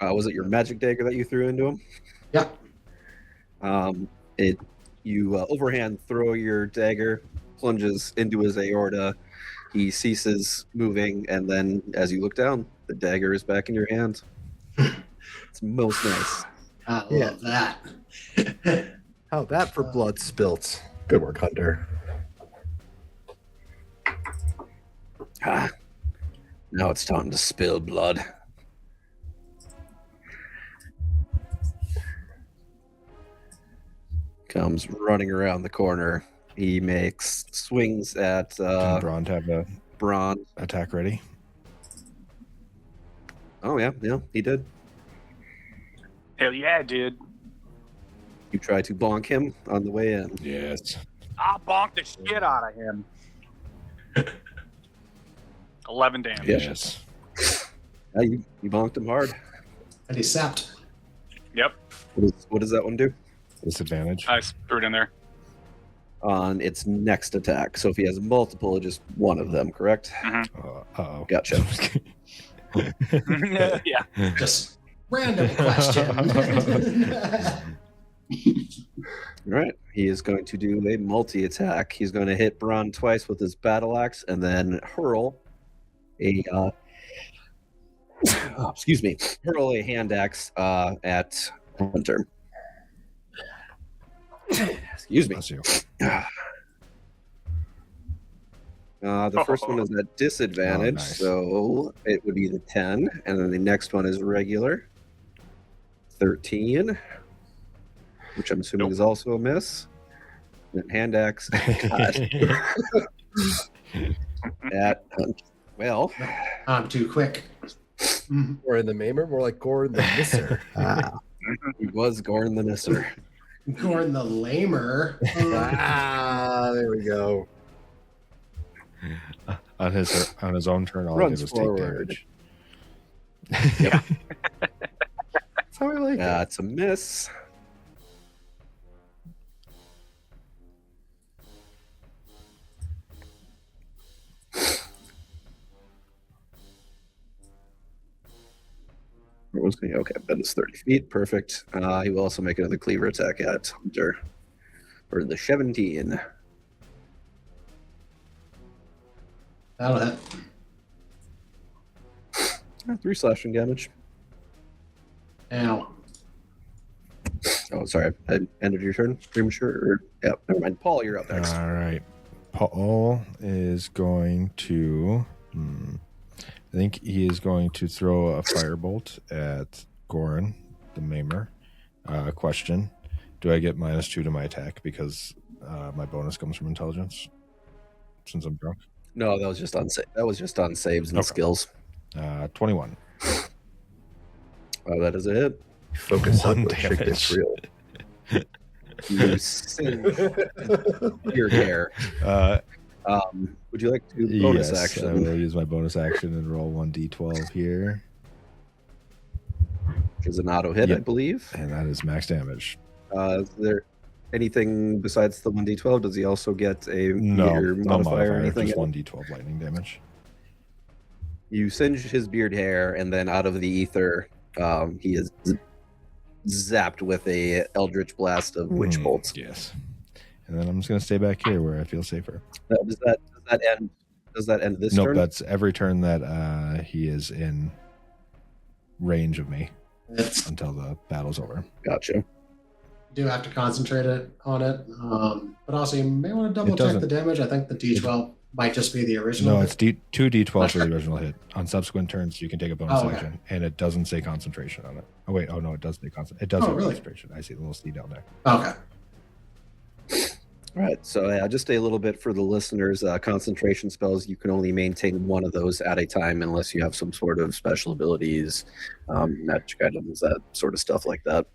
Was it your magic dagger that you threw into him? Yeah. You overhand throw your dagger, plunges into his aorta. He ceases moving, and then as you look down, the dagger is back in your hand. It's most nice. I love that. How that for blood spilt. Good work, Hunter. Now it's time to spill blood. Comes running around the corner. He makes swings at Can Braun have a Braun. attack ready? Oh yeah, he did. Hell yeah, I did. You try to bonk him on the way in. Yes. I bonked the shit out of him. 11 damage. Yes. Yeah, you bonked him hard. And he's sapped. Yep. What does that one do? Disadvantage. I threw it in there. On its next attack. So if he has multiple, just one of them, correct? Uh-oh. Gotcha. Yeah. Just random question. All right. He is going to do a multi-attack. He's going to hit Braun twice with his battle axe and then hurl a hurl a hand axe at Hunter. Excuse me. Bless you. The first one is at disadvantage, nice. so it would be the 10, and then the next one is regular. 13, which I'm assuming is also a miss. And hand axe. God. Well, I'm too quick. Goren the Maimer, more like Goren the Misser. he was Goren the Maimer. Goren the Maimer. There we go. On his own turn, all Runs he did was forward. take damage. Yep. That's how I like it. It's a miss. Okay, that is 30 feet. Perfect. He will also make another cleaver attack at Hunter for the 17. That'll hit. 3 slashing damage. Ow. Oh, sorry. I ended your turn premature. Yeah, never mind. Paul, you're up next. All right. Paul is going to. I think he is going to throw a firebolt at Goren the Maimer. Question: do I get -2 to my attack because my bonus comes from intelligence since I'm drunk? No, that was just on saves and skills. 21. That is a hit. Focus on One what shit gets damage. real. You singe your hair. Would you like to bonus yes, action? I will use my bonus action and roll 1d12 here. Which is an auto hit, Yep. I believe. And that is max damage. Is there anything besides the 1d12? Does he also get a No, meter no modifier or anything? just 1d12 lightning damage. You singe his beard hair, and then out of the ether, he is zapped with a eldritch blast of witch bolts. Yes. And then I'm just going to stay back here where I feel safer. Does that end this Nope, turn? that's every turn that he is in range of me It's, until the battle's over. Gotcha. you do have to concentrate on it. But also, you may want to double check doesn't- the damage. I think the D12 might just be the original. No, it's 2d12 for the original hit. On subsequent turns, you can take a bonus Oh, okay. action, and it doesn't say concentration on it. Oh wait, no, it does say concentration. It does say really? concentration. I see the little C down there. Okay. All right, so just a little bit for the listeners. Concentration spells, you can only maintain one of those at a time unless you have some sort of special abilities, magic items, that sort of stuff like that.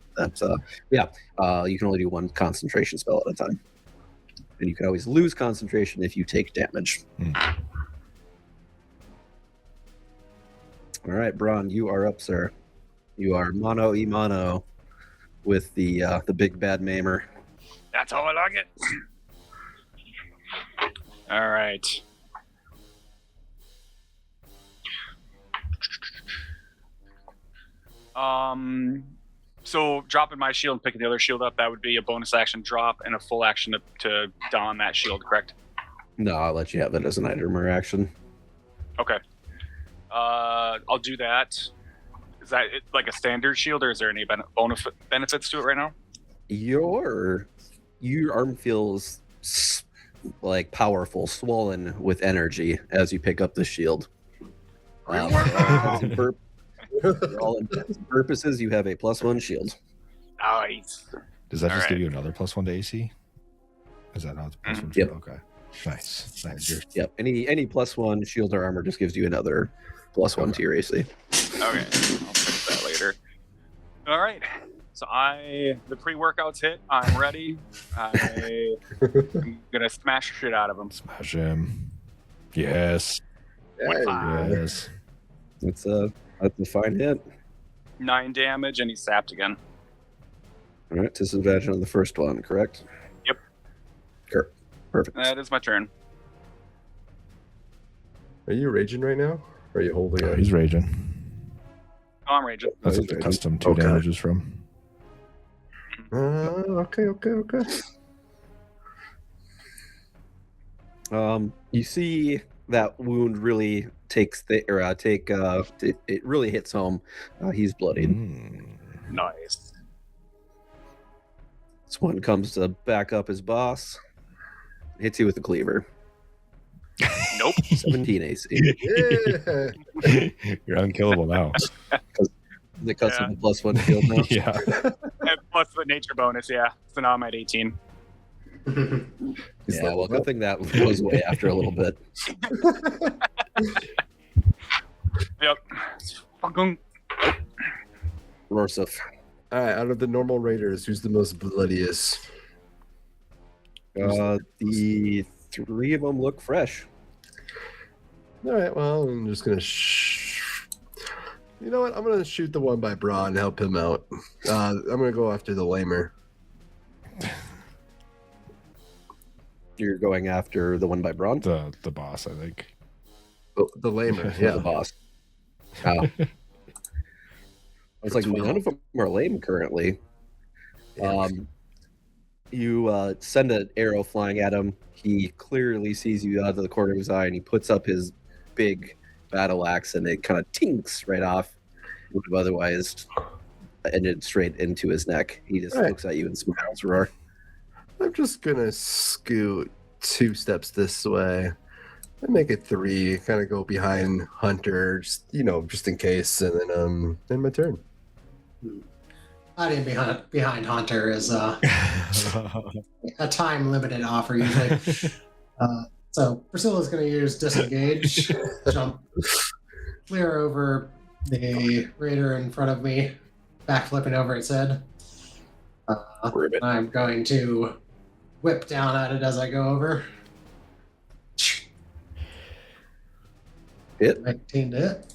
You can only do one concentration spell at a time. And you can always lose concentration if you take damage. All right, Braun, you are up, sir. You are mano a mano with the big bad Maimer. That's how I like it. All right. So dropping my shield and picking the other shield up, that would be a bonus action drop and a full action to don that shield, correct? No, I'll let you have that as an item or action. Okay. I'll do that. Is that like a standard shield, or is there any bonus benefits to it right now? Your arm feels like powerful, swollen with energy as you pick up the shield. For all intents and purposes, you have a +1 shield. Nice. Does that All just right. give you another +1 to AC? Is that how it's +1? Yep. Okay. Nice. You're- Yep. Any +1 shield or armor just gives you another +1 to your AC. Okay, I'll fix that later. All right. So the pre-workout's hit. I'm ready. I'm gonna smash shit out of him. Smash him. Yes. With five. Yes. That's a fine hit. 9 damage, and he's sapped again. All right, disadvantage on the first one, correct? Yep. Sure. Perfect. That is my turn. Are you raging right now? Or are you holding Oh, it? he's raging. Oh, I'm raging. That's he's what the raging. custom 2 Okay. damage is from. Okay. You see that wound really it really hits home. He's bloodied. Nice. This one comes to back up his boss. Hits you with a cleaver. Nope. 17 AC. Yeah. You're unkillable now. It cuts Yeah. with a +1 shield now. Yeah. And plus the nature bonus, yeah. So now I'm at 18. Yeah, well, good thing that goes away after a little bit. Yep. Fucking. Rorsuf. All right, out of the normal raiders, who's the most bloodiest? The 3 of them look fresh. All right, well, I'm just gonna. You know what? I'm gonna shoot the one by Braun and help him out. I'm gonna go after the lamer. You're going after the one by Braun? The boss, I think. The lamer, Yeah, yeah. the boss. Oh. I was like, none of them are lame currently. You send an arrow flying at him. He clearly sees you out of the corner of his eye, and he puts up his big battle axe, and it kind of tinks right off. Would have otherwise ended straight into his neck. He just looks at you and smiles. Roar. I'm just gonna scoot 2 steps this way and make it 3. Kind of go behind Hunter, just in case, and then my turn. Hiding behind Hunter is a time limited offer usually. So Priscilla's going to use disengage, jump clear over the raider in front of me, backflipping over its head. Ribbit. I'm going to whip down at it as I go over. Hit. 19 to hit.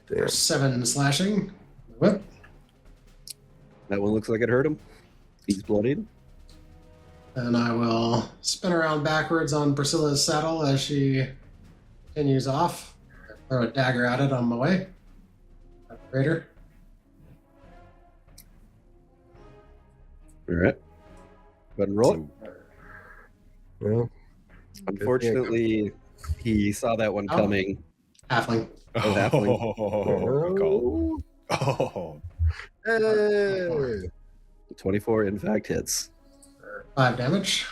Damn. 7 slashing. Whip. That one looks like it hurt him. He's bloodied. And I will spin around backwards on Priscilla's saddle as she continues off. Throw a dagger at it on my way. Raider. All right. Go ahead and roll it. Well, Unfortunately, he saw that one coming. Halfling. Oh, halfling. Good call. Oh. hey. 24, in fact, hits. 5 damage.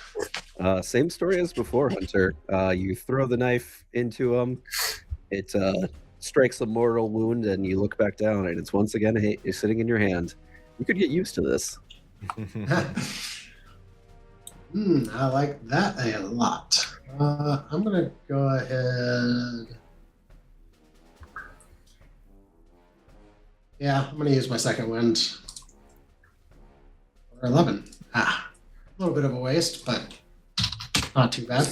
Same story as before, Hunter. You throw the knife into him. It strikes a mortal wound, and you look back down, and it's once again sitting in your hand. You could get used to this. I like that a lot. I'm gonna go ahead. Yeah, I'm gonna use my second wind. Or 11. A little bit of a waste, but not too bad.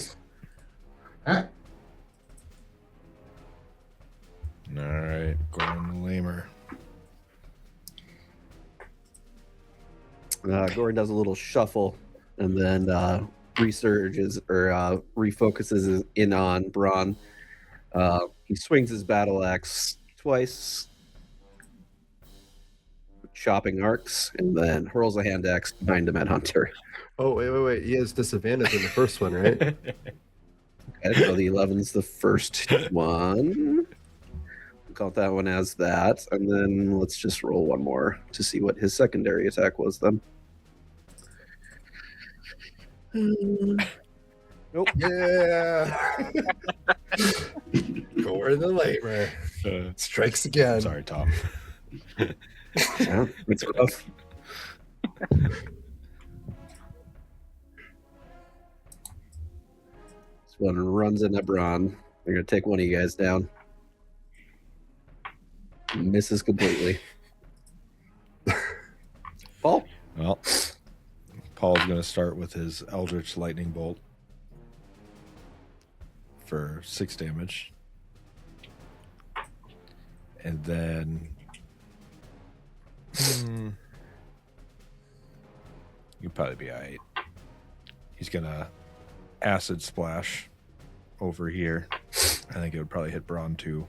All right. All right, Goren the Maimer. Goren does a little shuffle and then resurges or refocuses in on Braun. He swings his battle axe twice, chopping arcs, and then hurls a hand axe behind him at Hunter. Oh, wait. He has disadvantage in the first one, right? Okay, so the 11's the first one. We'll count that one as that. And then let's just roll one more to see what his secondary attack was then. Nope. Yeah. Goren the Maimer strikes again. Sorry, Tom. Yeah, it's rough. This one runs into Braun. They're going to take one of you guys down. Misses completely. Paul? Well, Paul's going to start with his Eldritch Lightning Bolt for 6 damage. And then you'll probably be all right. He's going to Acid Splash over here. I think it would probably hit Braun too.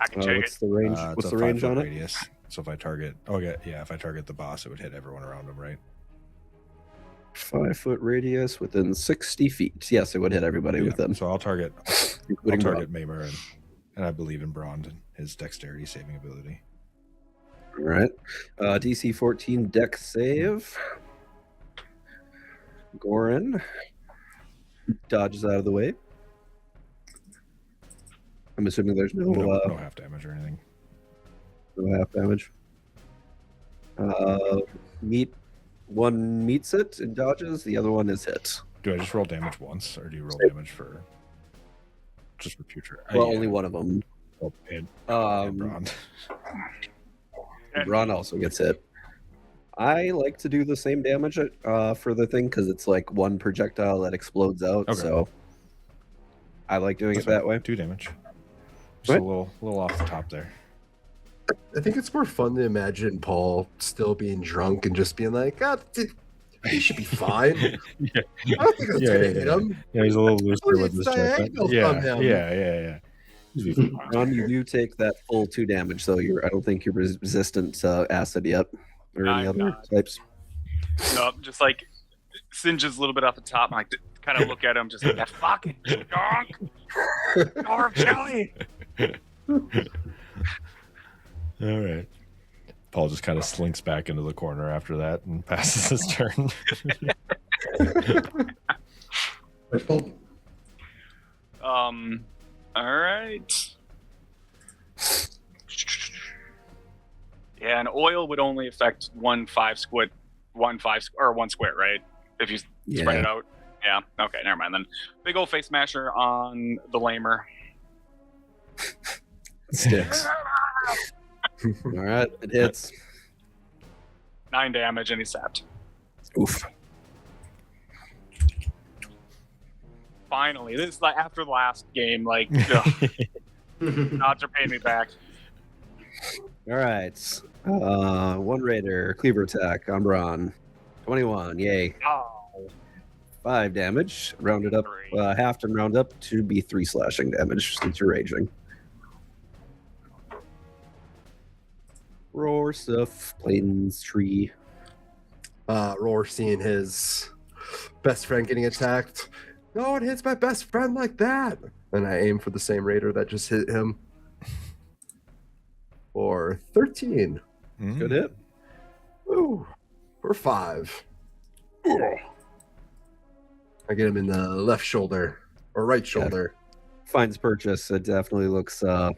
I can take What's it. the range? It's What's a the range 5-foot on it? radius. So if I target, if I target the boss, it would hit everyone around him, right? 5-foot radius within 60 feet. Yes, it would hit everybody Yeah, within, so I'll target including Braun. Maimer, and I believe in Braun and his dexterity saving ability. All right. DC 14 dex save. Goren dodges out of the way. I'm assuming there's no No half damage or anything. half damage. One meets it and dodges. The other one is hit. Do I just roll damage once, or do you roll damage for just for future? Well, only one of them. And Um, Braun. Braun also gets hit. I like to do the same damage for the thing because it's like one projectile that explodes out. Okay. So I like doing That's it that fine. way. 2 damage. Just What? a little off the top there. I think it's more fun to imagine Paul still being drunk and just being like, he should be fine. Yeah. I don't think that's going to hit him. Yeah, he's a little looser Only with this it's jacket. diagonal Yeah, from him. yeah. He's be fine. Braun, you do take that full 2 damage, so I don't think you're resistant to acid yet or any I'm other not. types. No, just like singes a little bit off the top. And I kind of look at him, just like that fucking skunk, or jelly. All right. Paul just kind of slinks back into the corner after that and passes his turn. Wishful. All right. Yeah, and oil would only affect one square, right? If you spread it out. Yeah. Okay, never mind then. Big old face smasher on the lamer. Sticks. All right, it hits. 9 damage and he's sapped. Oof. Finally, this is like after the last game. Like, ugh, odds are paying me back. All right. One raider, cleaver attack on Braun. 21, yay. Oh, 5 damage, rounded up, 3. halved and round up to be 3 slashing damage since you're raging. Roar stuff, plains tree. Roar seeing his best friend getting attacked. No one hits my best friend like that. And I aim for the same raider that just hit him. For 13. Good hit. Ooh. For 5. I get him in the left shoulder. Or right shoulder. Finds purchase. It definitely looks a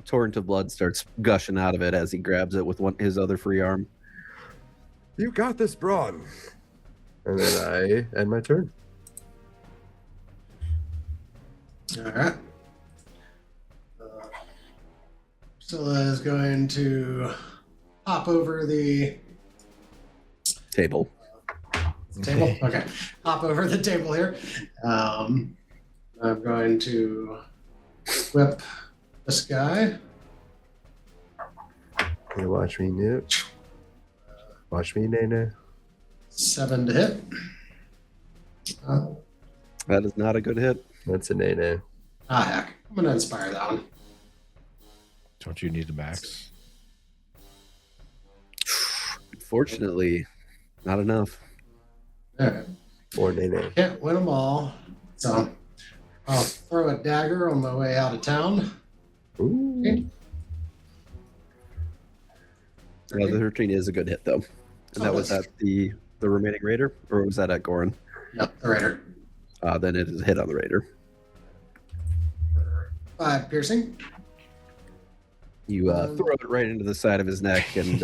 torrent of blood starts gushing out of it as he grabs it with his other free arm. You got this, Braun. And then I end my turn. All right. Priscilla is going to hop over the Table. table. Okay. Hop over the table here. I'm going to whip this guy. You watch me, Newt. Watch me, Nene. 7 to hit. That is not a good hit. That's a Nene. Heck. I'm going to inspire that one. Don't you need the max? Unfortunately, not enough. All right. Or Nene. Can't win them all. So I'll throw a dagger on my way out of town. Ooh. The 13 is a good hit, though. And that was at the remaining raider? Or was that at Goren? Yep, the raider. Then it is a hit on the raider. 5 piercing. You throw it right into the side of his neck, and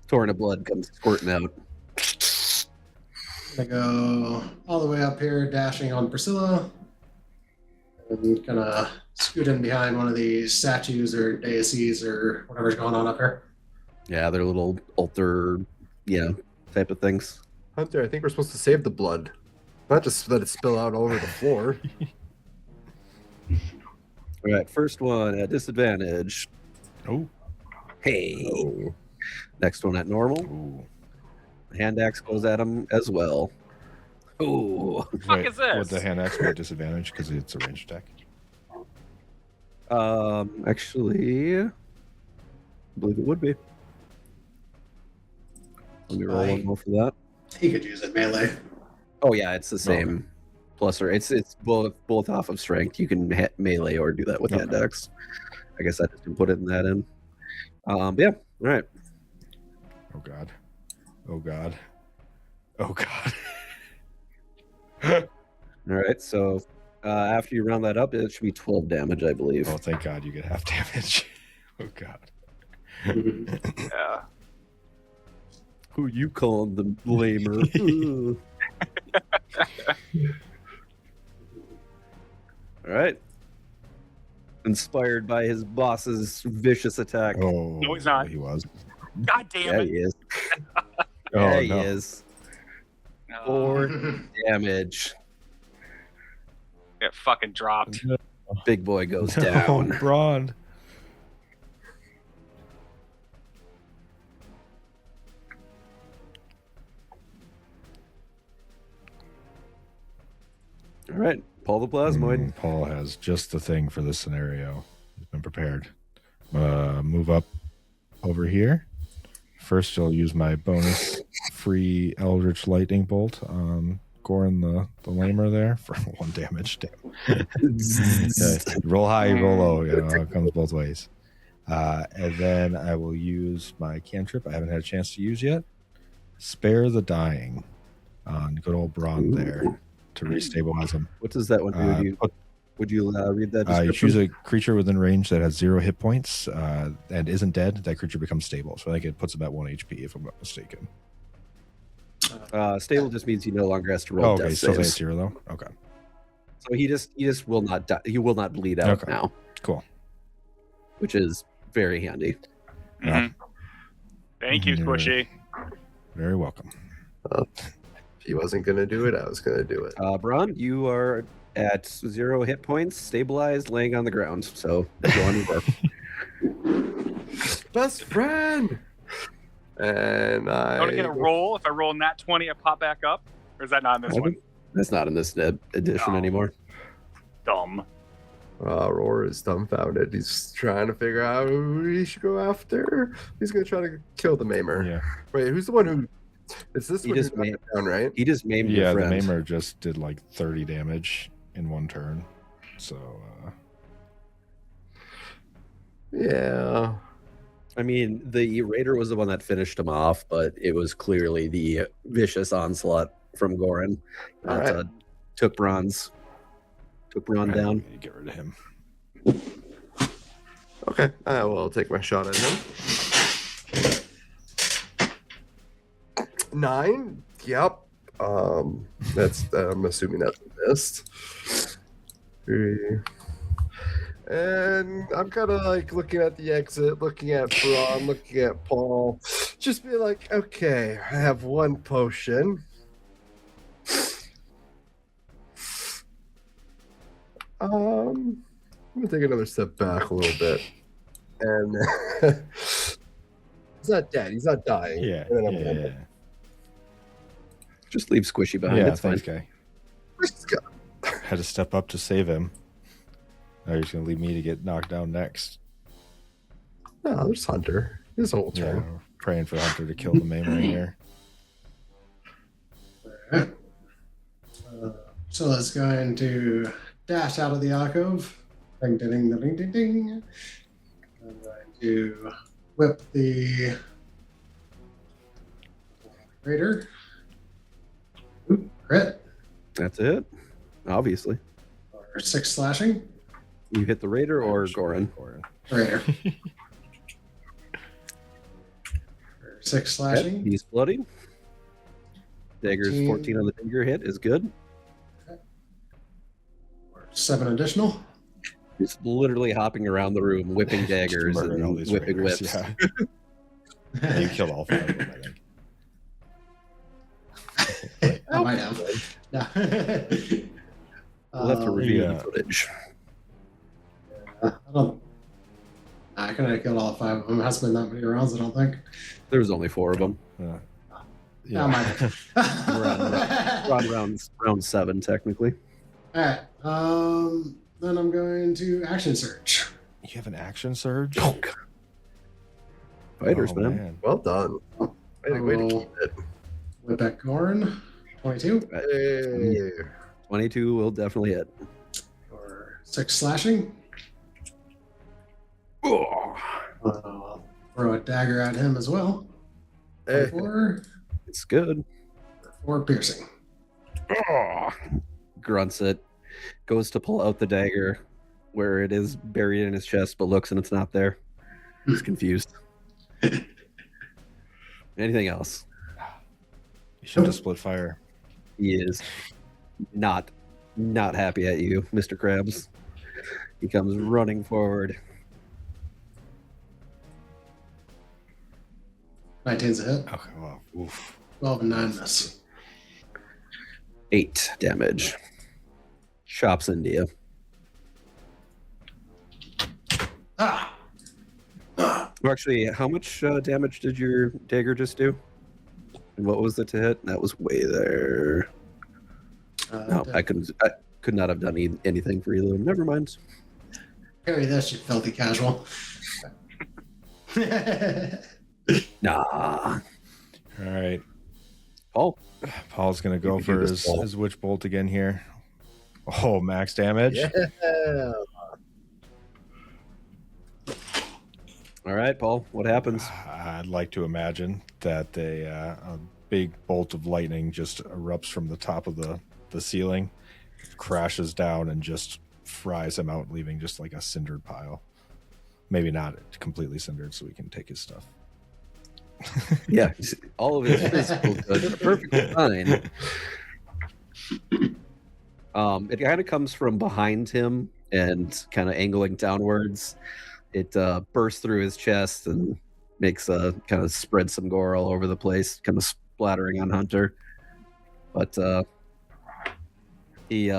torrent of blood comes squirting out. I'm gonna go all the way up here, dashing on Priscilla. And gonna scoot in behind one of these statues or deises or whatever's going on up here. Yeah, they're little altar, type of things. Hunter, I think we're supposed to save the blood. Not just let it spill out all over the floor. All right, first one at disadvantage. Oh. Hey. Oh. Next one at normal. Ooh. Hand axe goes at him as well. Ooh. Fuck is this? Would the hand axe be a disadvantage because it's a ranged attack? Actually, I believe it would be. Let me roll one more for that. He could use it melee. Oh yeah, it's the same. Plus or it's both off of strength. You can hit melee or do that with hand axe. I guess I just didn't put it in that in. Yeah. All right. Oh god. Oh god. Oh god. All right. So after you round that up, it should be 12 damage, I believe. Oh, thank God you get half damage. Oh god. Yeah. Who you calling the Maimer? All right. Inspired by his boss's vicious attack. Oh, No, he's not. He was. God damn Yeah, it. he is. Oh, Yeah, he no. is. 4 damage. Get fucking dropped. Big boy goes No, down. Braun. All right. Paul the Plasmoid. Paul has just the thing for this scenario. He's been prepared. Move up over here. First, I'll use my bonus free Eldritch Lightning Bolt on Goren the Maimer there for 1 damage. Damn. Okay. Roll high, roll low. It comes both ways. And then I will use my cantrip I haven't had a chance to use yet. Spare the Dying on good old Braun there to restabilize him. What does that one do? Would you read that description? You choose a creature within range that has 0 hit points and isn't dead. That creature becomes stable. So I think it puts him at 1 HP if I'm not mistaken. Stable just means he no longer has to roll Okay, death still saves. at 0 though. Okay, So he just will not die. He will not bleed out Okay. now, cool. which is very handy. Yeah. Thank you, Squishy. Very welcome. If he wasn't going to do it, I was going to do it. Braun, you are at 0 hit points, stabilized, laying on the ground. So go on your work. Best friend! And I... Want to get a roll? If I roll nat 20, I pop back up? Or is that not in this one? That's not in this edition No. anymore. Dumb. Roar is dumbfounded. He's trying to figure out who he should go after. He's going to try to kill the Maimer. Yeah, Wait, who's the one who... It's this He one just who knocked it down, right? He just maimed yeah. your The friend. Maimer just did like 30 damage in 1 turn. So Yeah. I mean, the Raider was the one that finished him off, but it was clearly the vicious onslaught from Goren All that right. took Braun down. you get rid of him. Okay, I will take my shot at him. 9. Yep. That's I'm assuming that's a missed. 3. And I'm kind of like looking at the exit, looking at Braun, looking at Paul. Just be like, okay, I have 1 potion. I'm gonna take another step back a little bit, and he's not dead. He's not dying. Yeah. And then I'm Yeah. gonna- Just leave Squishy behind. Yeah, It's fine. thanks, guy. Where's this guy? Had to step up to save him. Now he's going to leave me to get knocked down next. No, there's Hunter. His whole Yeah, turn. we're praying for Hunter to kill the Maimer here. Alright. So it's going to dash out of the alcove. Ding, ding, ding, ding, ding, ding. I'm going to whip the raider. Oop, crit. That's it. Obviously. Or 6 slashing. You hit the Raider or Goren? Raider. For 6 slashing. He's bloody. Dagger's 14. 14 on the dagger hit is good. Or 7 additional. He's literally hopping around the room, whipping daggers Murdering all and these whipping raiders, whips. Yeah. Yeah, you killed all 5 of them, I think. I might have. No. We'll have to review yeah. the footage. I don't. I couldn't have killed all 5 of them. It hasn't been that many rounds, I don't think. There was only 4 of them. Yeah, I might have. We're on round 7, technically. All right. Then I'm going to action search. You have an action surge? Oh, God. Fighters, Oh, man. Well done. Way to keep it. Whip at Goren. 22 Hey. 22 will definitely hit. or 6 slashing. Oh, Throw a dagger at him as well. Hey. 4 it's good. 4 piercing. Oh, grunts it. Goes to pull out the dagger where it is buried in his chest, but looks and it's not there. He's confused. Anything else? You should have split fire. He is not happy at you, Mr. Krabs. He comes running forward. 19's a hit. Okay, well, oof. 12 and 9 miss. 8 damage. Chops into you. Ah! Well, actually, how much damage did your dagger just do? And what was it to hit? That was way there. No, I could not have done anything for either of them. Never mind. Carry this, you filthy casual. Nah. All right. Paul. Paul's going to go You can for do this, Paul. his witch bolt again here. Oh, max damage. Yeah. All right, Paul. What happens? I'd like to imagine that a big bolt of lightning just erupts from the top of the ceiling, crashes down, and just fries him out, leaving just like a cindered pile. Maybe not completely cindered, so we can take his stuff. Yeah, all of his physical goods are perfectly fine. It kind of comes from behind him and kind of angling downwards. It bursts through his chest and makes kind of spread some gore all over the place, kind of splattering on Hunter. But he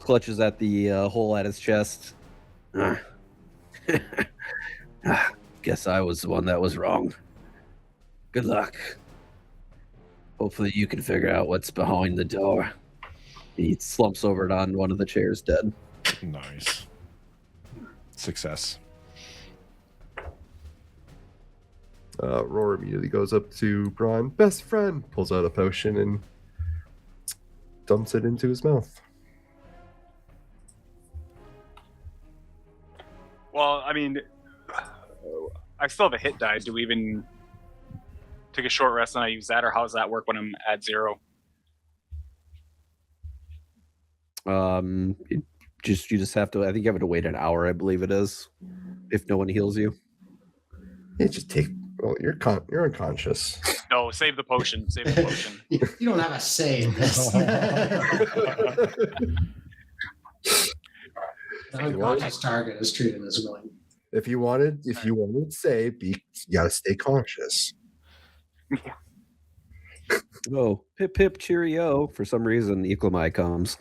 clutches at the hole at his chest. Guess I was the one that was wrong. Good luck. Hopefully you can figure out what's behind the door. He slumps over it on one of the chairs, dead. Nice. Success. Roar immediately goes up to Braun. Best friend. Pulls out a potion and dumps it into his mouth. Well, I mean, I still have a hit die. Do we even take a short rest and I use that, or how does that work when I'm at 0? You just have to. I think you have to wait an hour. I believe it is, if no one heals you. Yeah, just take Well, you're unconscious. No, save the potion. Save the potion. You don't have a say in this. The unconscious target is treated as willing. If you wanted to say, you gotta stay conscious. Oh, pip pip cheerio! For some reason, Equimai comes.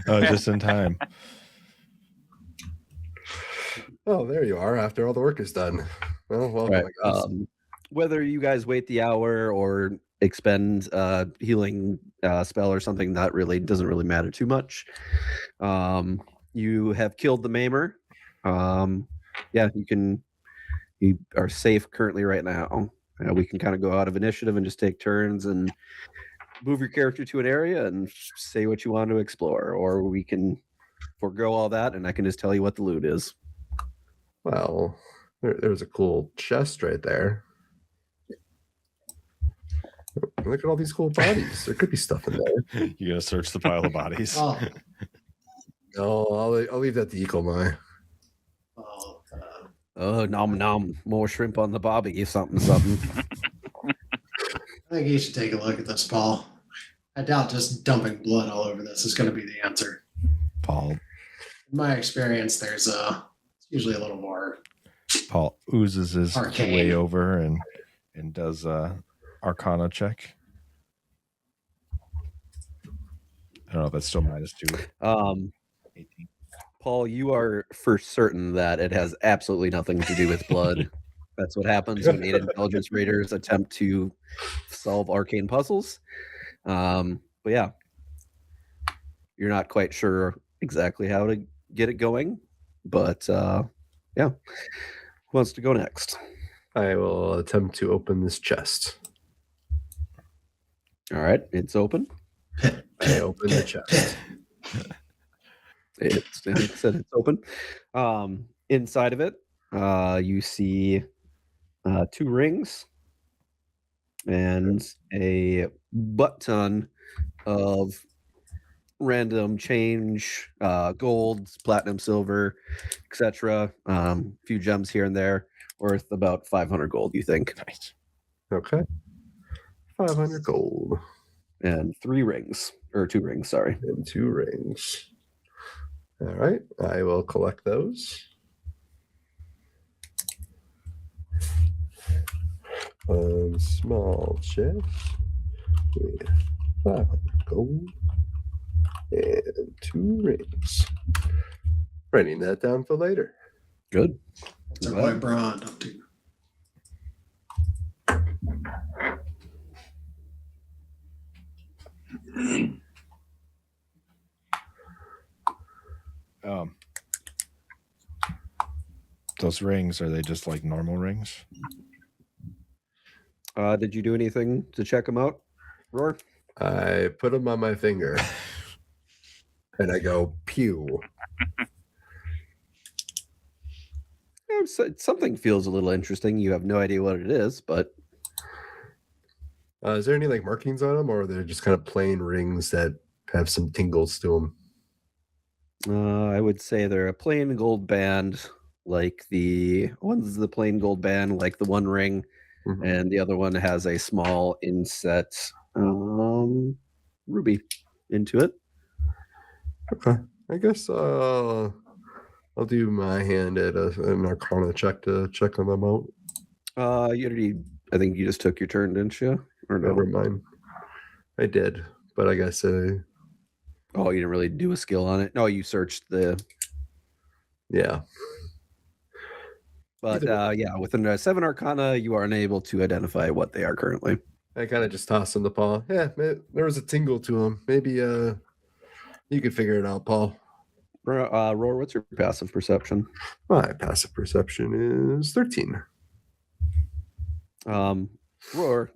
Oh, just in time. Oh, there you are. After all the work is done. Well, welcome. Right. I guess. Whether you guys wait the hour or expend healing spell or something, that really doesn't really matter too much. You have killed the Maimer. Yeah, you are safe currently right now. We can kind of go out of initiative and just take turns and move your character to an area and say what you want to explore, or we can forego all that and I can just tell you what the loot is. Well, there's a cool chest right there. Look at all these cool bodies. There could be stuff in there. You gotta search the pile of bodies. Oh, No, I'll leave that to Equimai. oh, Oh, nom nom, more shrimp on the barbie, something something. I think you should take a look at this, Paul. I doubt just dumping blood all over this is going to be the answer. Paul In my experience, there's usually a little more. oozes his Arcane. way over and does Arcana check. I don't know if that's still -2. 18. Paul, you are for certain that it has absolutely nothing to do with blood. That's what happens when 8 intelligence raiders attempt to solve arcane puzzles. But yeah, you're not quite sure exactly how to get it going. But yeah, who wants to go next? I will attempt to open this chest. All right, it's open. I open the chest. It said it's open. Inside of it, you see 2 rings and a butt ton of random change, gold, platinum, silver, etc. A few gems here and there, worth about 500 gold, you think. Nice. Okay. 500 gold. And 3 rings, or 2 rings, sorry. And 2 rings. All right. I will collect those. One small chest with 500 gold and 2 rings. Writing that down for later. Good. What's our boy Braun up to? Those rings, are they just like normal rings? Did you do anything to check them out, Roar? I put them on my finger and I go, pew. Something feels a little interesting. You have no idea what it is, but Is there any like markings on them, or are they just kind of plain rings that have some tingles to them? I would say they're a plain gold band, like the one's the plain gold band, like the one ring, Mhm. and the other one has a small inset ruby into it. Okay. I guess I'll do my hand at an Arcana check to check on them out. You already, I think you just took your turn, didn't you? Or no? Never mind. I did, but I guess Oh, you didn't really do a skill on it. No, you searched the. yeah. But Either yeah, within the 7 Arcana, you are unable to identify what they are currently. I kind of just tossed in the paw. Yeah, there was a tingle to them. Maybe you could figure it out, Paul. Roar, what's your passive perception? My passive perception is 13. Roar,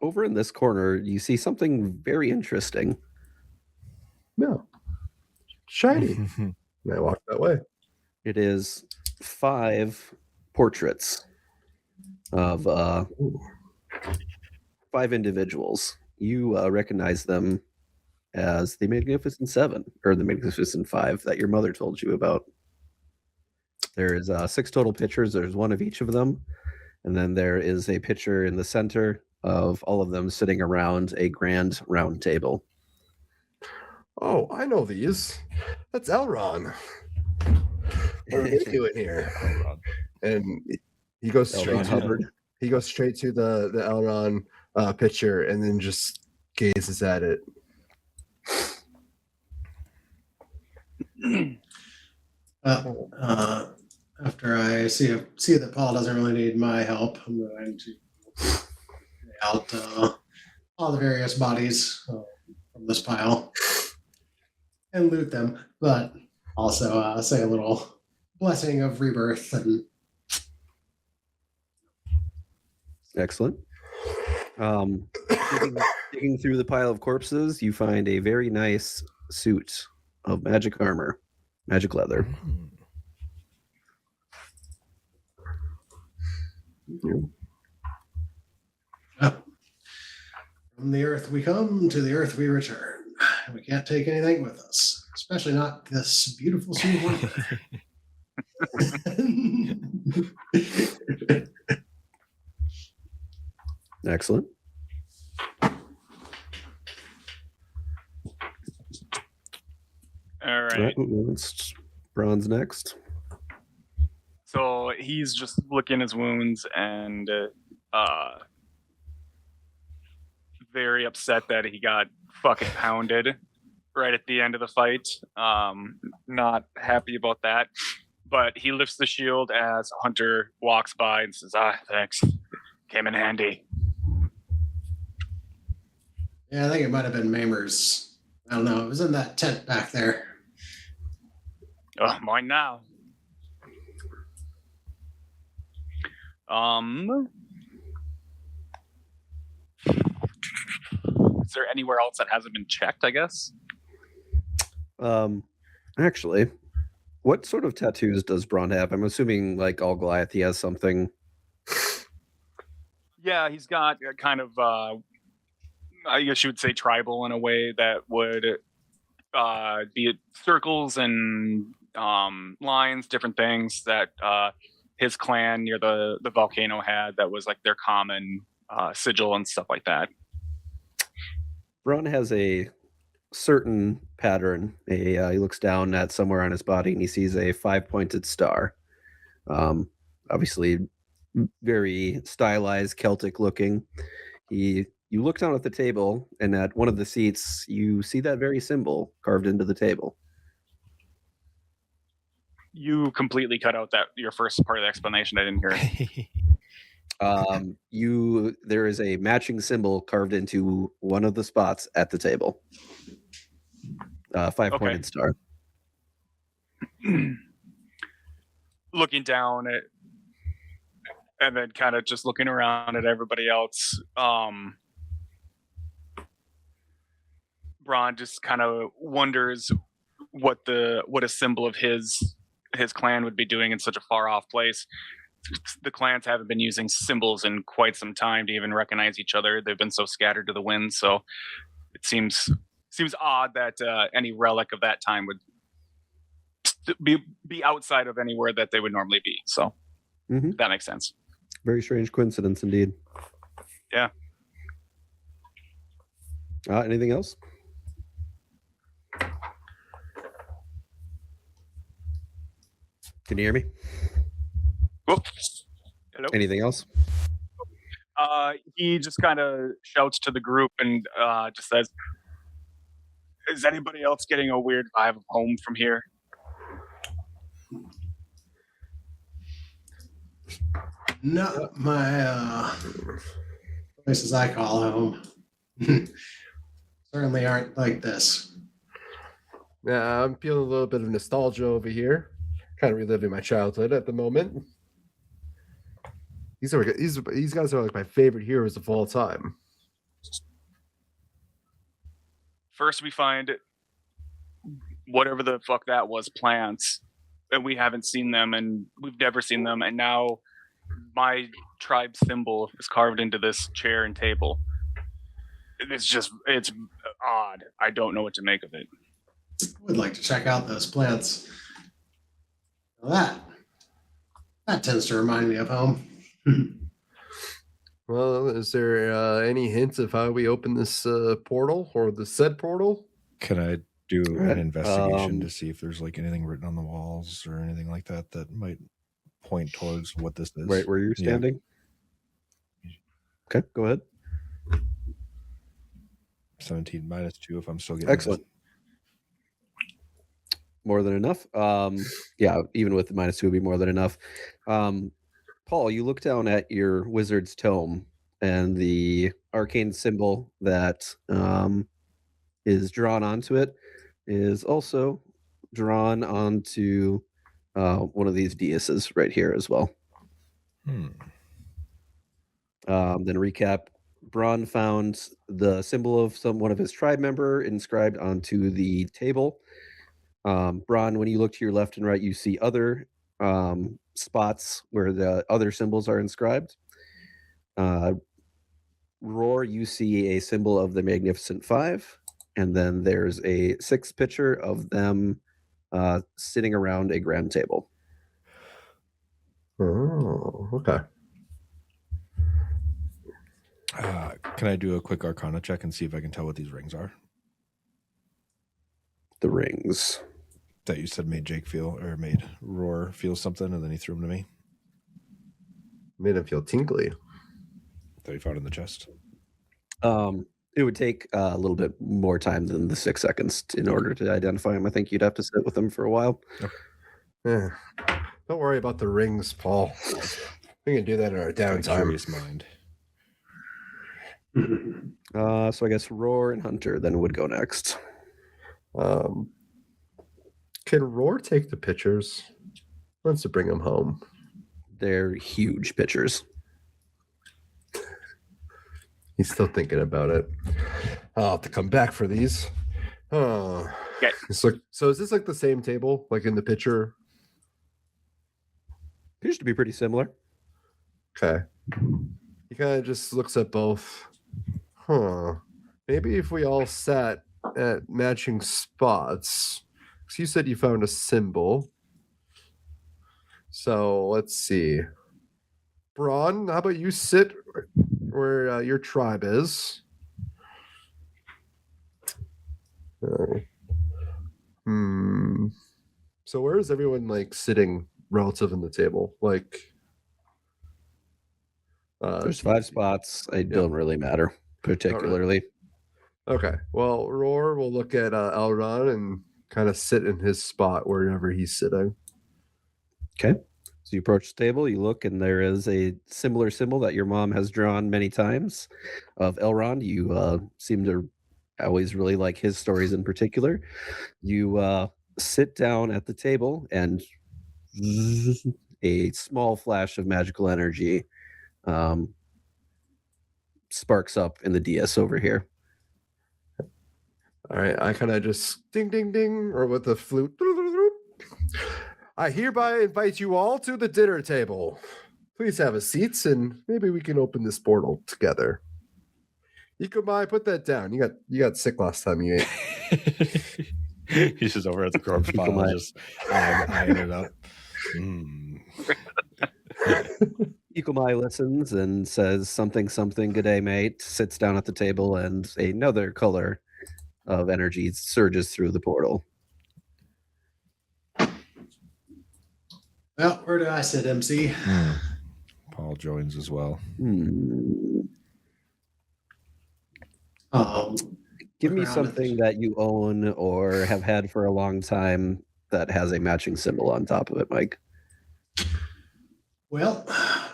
over in this corner, you see something very interesting. No. Shiny. And I walk that way. It is 5 portraits of Ooh. 5 individuals. You recognize them as the Magnificent 7, or the Magnificent 5 that your mother told you about. There's 6 total pictures. There's one of each of them. And then there is a picture in the center of all of them sitting around a grand round table. Oh, I know these. That's Elron. What are they doing here? And he goes straight Elron Hubbard. He goes straight to the Elron picture and then just gazes at it. After I see that Paul doesn't really need my help, I'm going to lay out all the various bodies from this pile and loot them, but also say a little blessing of rebirth. And Excellent. Digging through the pile of corpses, you find a very nice suit of magic armor, magic leather. From the earth we come, to the earth we return. We can't take anything with us, especially not this beautiful suit of armor. Excellent. All right. It's Bronze next. So he's just licking his wounds and very upset that he got fucking pounded right at the end of the fight. Not happy about that. But he lifts the shield as Hunter walks by and says, thanks. Came in handy. Yeah, I think it might have been Maimer's. I don't know. It was in that tent back there. Oh, mine now. Is there anywhere else that hasn't been checked, I guess? Actually, what sort of tattoos does Braun have? I'm assuming, like all Goliath, he has something. Yeah, he's got kind of, I guess you would say tribal in a way that would be circles and lines, different things that his clan near the volcano had that was like their common sigil and stuff like that. Braun has a certain pattern. He looks down at somewhere on his body and he sees a 5-pointed star. Obviously, very stylized, Celtic looking. You look down at the table, and at one of the seats, you see that very symbol carved into the table. You completely cut out your first part of the explanation. I didn't hear it. There is a matching symbol carved into one of the spots at the table. 5-pointed star. Looking down at, and then kind of just looking around at everybody else. Braun just kind of wonders what a symbol of his clan would be doing in such a far off place. The clans haven't been using symbols in quite some time to even recognize each other. They've been so scattered to the wind. So it seems odd that any relic of that time would be outside of anywhere that they would normally be. So that makes sense. Very strange coincidence indeed. Yeah. Anything else? Can you hear me? Whoops. Hello? Anything else? He just kind of shouts to the group and just says, is anybody else getting a weird vibe of home from here? No, my places I call home certainly aren't like this. Yeah, I'm feeling a little bit of nostalgia over here. Kind of reliving my childhood at the moment. These guys are like my favorite heroes of all time. First, we find whatever the fuck that was, plants, and we haven't seen them, and we've never seen them, and now my tribe symbol is carved into this chair and table. It's odd. I don't know what to make of it. I would like to check out those plants. Now that That tends to remind me of home. Well, is there any hints of how we open this portal or the said portal? Can I do Right. an investigation to see if there's like anything written on the walls or anything like that that might point towards what this is? Right where you're standing? Yeah. Okay, go ahead. 17 minus 2 if I'm still getting Excellent. More than enough. Yeah, even with the -2 would be more than enough. Paul, you look down at your wizard's tome, and the arcane symbol that is drawn onto it is also drawn onto one of these daises right here as well. Then recap. Braun found the symbol of one of his tribe member inscribed onto the table. Braun, when you look to your left and right, you see other spots where the other symbols are inscribed. Roar, you see a symbol of the Magnificent Five, and then there's a 6th picture of them sitting around a grand table. Oh, okay. Can I do a quick Arcana check and see if I can tell what these rings are? The rings that you said made Jake feel, or made Roar feel something, and then he threw them to me. Made him feel tingly. That he found in the chest. It would take a little bit more time than the 6 seconds in order to identify him. I think you'd have to sit with him for a while. Yeah. Don't worry about the rings, Paul. We can do that in our downtime. Curious mind. So I guess Roar and Hunter then would go next. Can Roar take the pictures? Wants to bring them home. They're huge pictures. He's still thinking about it. I'll have to come back for these. Oh. Okay. So is this like the same table, like in the picture? Appears to be pretty similar. Okay. He kind of just looks at both. Maybe if we all sat at matching spots. Because you said you found a symbol. So let's see. Braun, how about you sit where your tribe is? So where is everyone like sitting relative in the table? Like there's 5 spots. It don't really matter particularly. Okay. Well, Roar will look at Elrond and kind of sit in his spot wherever he's sitting. Okay. So you approach the table, you look, and there is a similar symbol that your mom has drawn many times of Elrond. You seem to always really like his stories in particular. You sit down at the table, and a small flash of magical energy sparks up in the DS over here. All right, I kind of just ding, ding, ding, or with the flute. I hereby invite you all to the dinner table. Please have a seat, and maybe we can open this portal together. Ikomai, put that down. You got sick last time you ate. He's just over at the corpse pile, just eyeing it up. Ikomai listens and says something, good day, mate, sits down at the table, and another color of energy surges through the portal. Well, where do I sit, MC? Paul joins as well. Give me something that you own or have had for a long time that has a matching symbol on top of it, Mike. Well,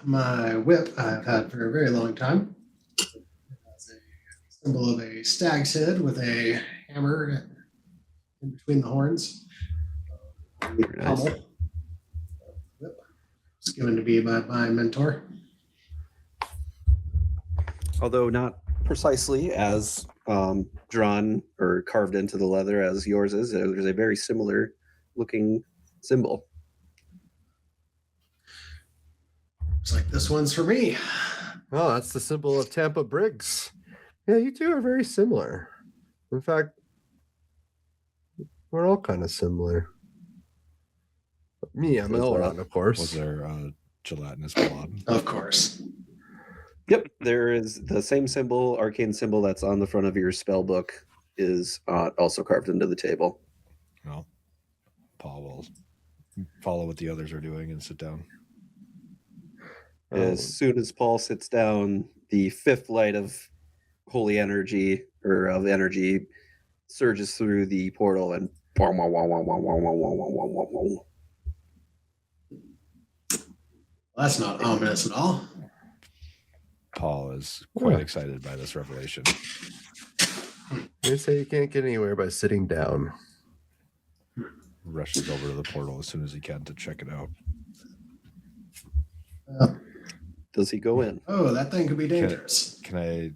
my whip I've had for a very long time. It has a symbol of a stag's head with a hammer in between the horns. Very nice. Whip. It's given to me by my mentor. Although not precisely as drawn or carved into the leather as yours is, there's a very similar looking symbol. It's like, this one's for me. Oh, that's the symbol of Tampa Briggs. Yeah, you two are very similar. In fact, we're all kind of similar. Me, I'm Elrond, of course. Was there gelatinous blob. Of course. Yep, there is the same symbol, arcane symbol that's on the front of your spell book is also carved into the table. Well, Paul will follow what the others are doing and sit down. As soon as Paul sits down, the fifth light of holy energy or of energy surges through the portal and That's not ominous at all. Paul is quite excited by this revelation. They say you can't get anywhere by sitting down. Rushes over to the portal as soon as he can to check it out. Does he go in? Oh, that thing could be dangerous. Can I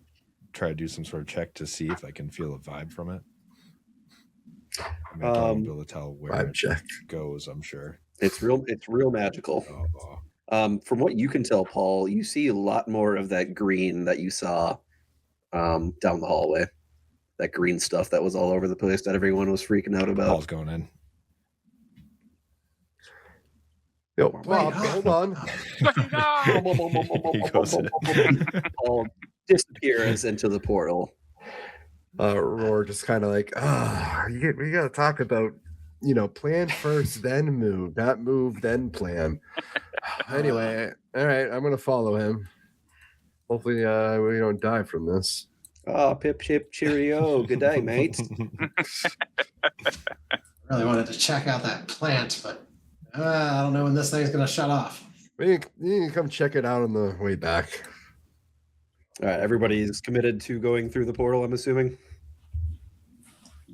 try to do some sort of check to see if I can feel a vibe from it? I mean, I'll be able to tell where Vibe it check. goes, I'm sure. It's real magical. From what you can tell, Paul, you see a lot more of that green that you saw down the hallway. That green stuff that was all over the place that everyone was freaking out about. Paul's going in. Yo, Bob, hold on. He goes in. Paul disappears into the portal. Roar just kind of like, we got to talk about, plan first, then move, not move, then plan. Anyway, all right, I'm going to follow him. Hopefully we don't die from this. Oh, pip, chip, cheerio. Good day, mate. Really wanted to check out that plant, but I don't know when this thing's going to shut off. You can come check it out on the way back. All right, everybody's committed to going through the portal, I'm assuming?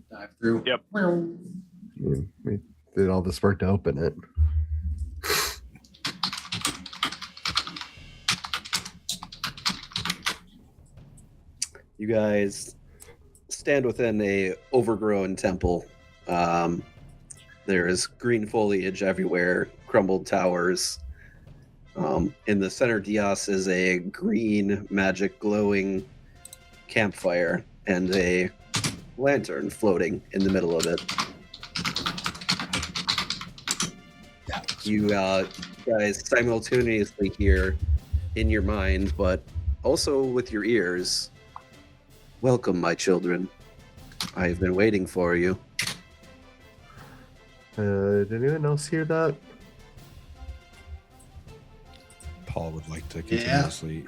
Dive through. Yep. We did all this work to open it. You guys stand within a overgrown temple. There is green foliage everywhere, crumbled towers. In the center dais is a green magic glowing campfire and a lantern floating in the middle of it. You guys simultaneously hear in your mind, but also with your ears, "Welcome, my children. I have been waiting for you." Did anyone else hear that? Paul would like to continue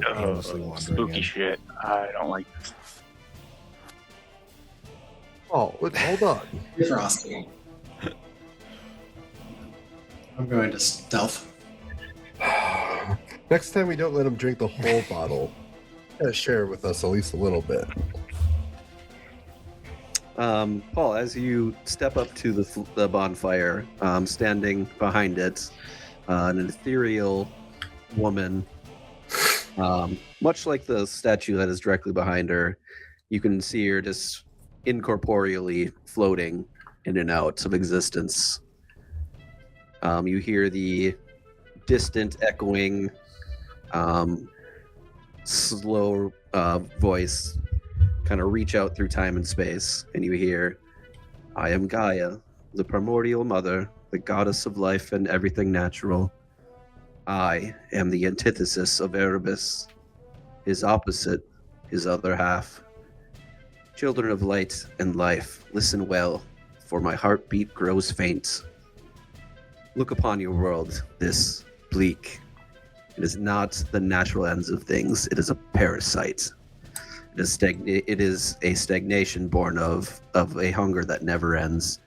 aimlessly wandering Spooky in. shit. I don't like this. Oh, hold on. Hey, Frosty. I'm going to stealth. Next time we don't let him drink the whole bottle. Gotta share it with us at least a little bit. Paul, as you step up to the bonfire, standing behind it, an ethereal woman, much like the statue that is directly behind her, you can see her just incorporeally floating in and out of existence. You hear the distant echoing, slow voice kind of reach out through time and space, and you hear, "I am Gaia, the primordial mother, the goddess of life and everything natural. I am the antithesis of Erebus, his opposite, his other half. Children of light and life, listen well, for my heartbeat grows faint. Look upon your world, this bleak. It is not the natural ends of things, it is a parasite. It is a stagnation born of a hunger that never ends.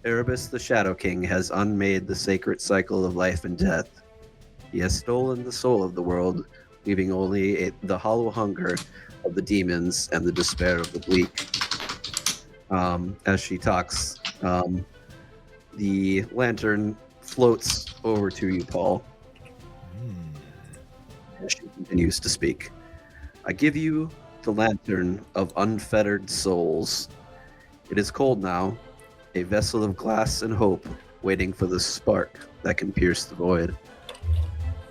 Erebus, the Shadow King, has unmade the sacred cycle of life and death. He has stolen the soul of the world, leaving only the hollow hunger of the demons and the despair of the bleak." As she talks, the lantern floats over to you, Paul, as she continues to speak. "I give you the lantern of unfettered souls. It is cold now, a vessel of glass and hope, waiting for the spark that can pierce the void.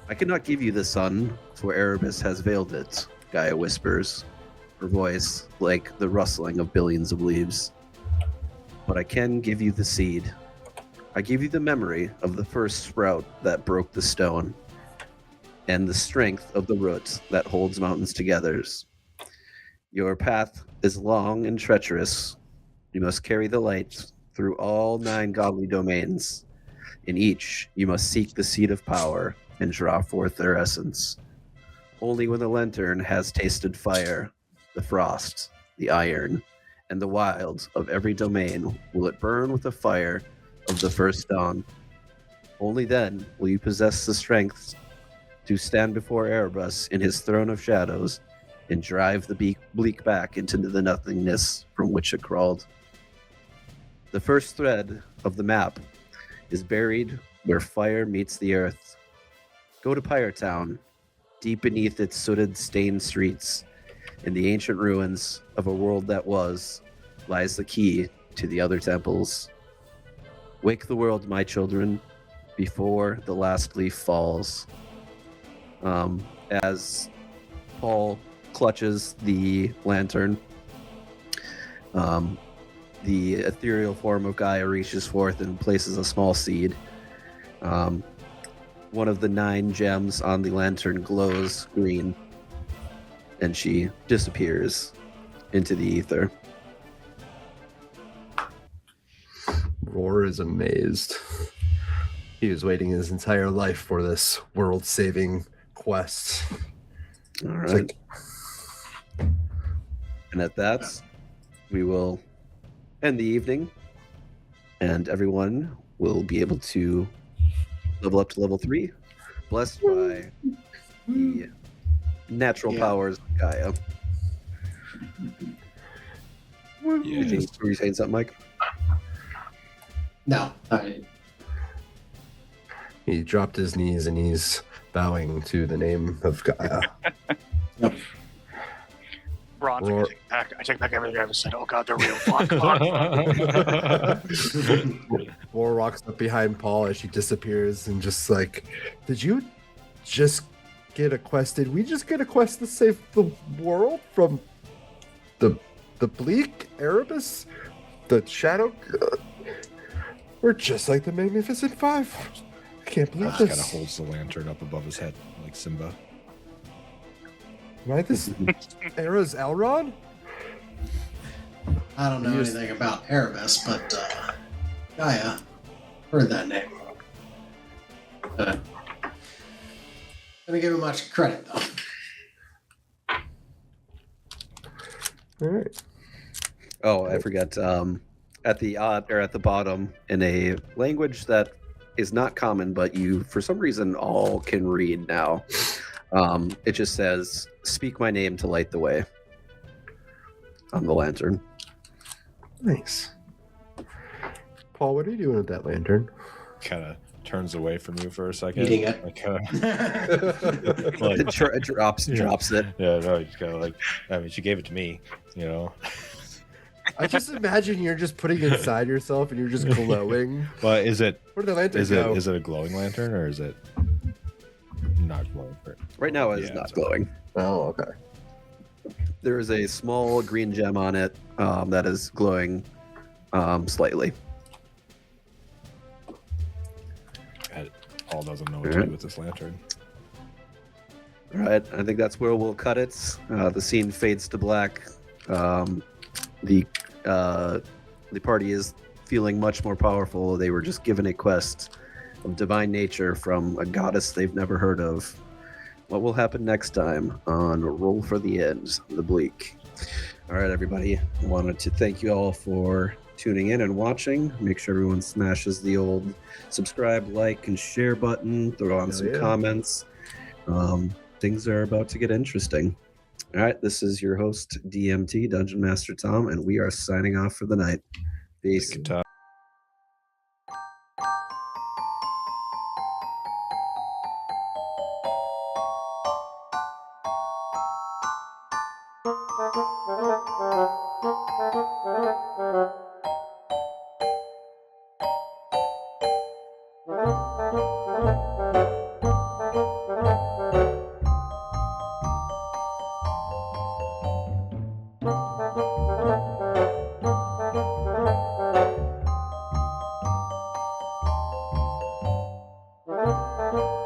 I cannot give you the sun, for Erebus has veiled it," Gaia whispers, her voice like the rustling of billions of leaves. "But I can give you the seed. I give you the memory of the first sprout that broke the stone, and the strength of the root that holds mountains together. Your path is long and treacherous. You must carry the light through all 9 godly domains. In each, you must seek the seed of power and draw forth their essence. Only when the lantern has tasted fire, the frost, the iron, and the wild of every domain will it burn with the fire of the first dawn. Only then will you possess the strength to stand before Erebus in his throne of shadows and drive the bleak back into the nothingness from which it crawled. The first thread of the map is buried where fire meets the earth. Go to Pyre Town, deep beneath its sooted, stained streets, in the ancient ruins of a world that was, lies the key to the other temples. Wake the world, my children, before the last leaf falls. As Paul clutches the lantern, the ethereal form of Gaia reaches forth and places a small seed. One of the 9 gems on the lantern glows green, and she disappears into the ether. Roar is amazed. He was waiting his entire life for this world-saving quest. All right. And at that, we will end the evening, and everyone will be able to level up to level 3, blessed by the natural powers of Gaia. Were you saying something, Mike? No, He dropped his knees and he's bowing to the name of Gaia. Yep. Bronze, Roar. I take back everything I ever said. Oh god, they're real. Fuck. Roar walks up behind Paul as she disappears and just like, did you just get a quest? Did we just get a quest to save the world from the Bleak, Erebus, the Shadow? We're just like the Magnificent Five. I can't believe Just kind of this. holds the lantern up above his head like Simba. Am I this era's Elrond? I don't know You just- anything about Erebus, but Gaia, heard that name. Gonna give him much credit though. All right. Oh, I forgot. At the bottom, in a language that is not common, but you, for some reason, all can read now. It just says, "Speak my name to light the way." On the lantern. Nice. Paul, what are you doing with that lantern? Kind of turns away from you for a second. Eating it. Like, like, It drops it. yeah, no, you just kind of like, I mean, she gave it to me, you know. I just imagine you're just putting it inside yourself and you're just glowing. But is it Where did the lantern is go? it is it a glowing lantern or is it not glowing? Right now, it is Yeah, not it's glowing. Oh, okay. There is a small green gem on it that is glowing slightly. Paul doesn't know what to do with this lantern. All right, I think that's where we'll cut it. The scene fades to black. The party is feeling much more powerful. They were just given a quest of divine nature from a goddess they've never heard of. What will happen next time on Roll for the End, the Bleak? All right, everybody. I wanted to thank you all for tuning in and watching. Make sure everyone smashes the old subscribe, like, and share button. Throw on some comments. Things are about to get interesting. All right, this is your host, DMT, Dungeon Master Tom, and we are signing off for the night. Peace. Good time. Bye.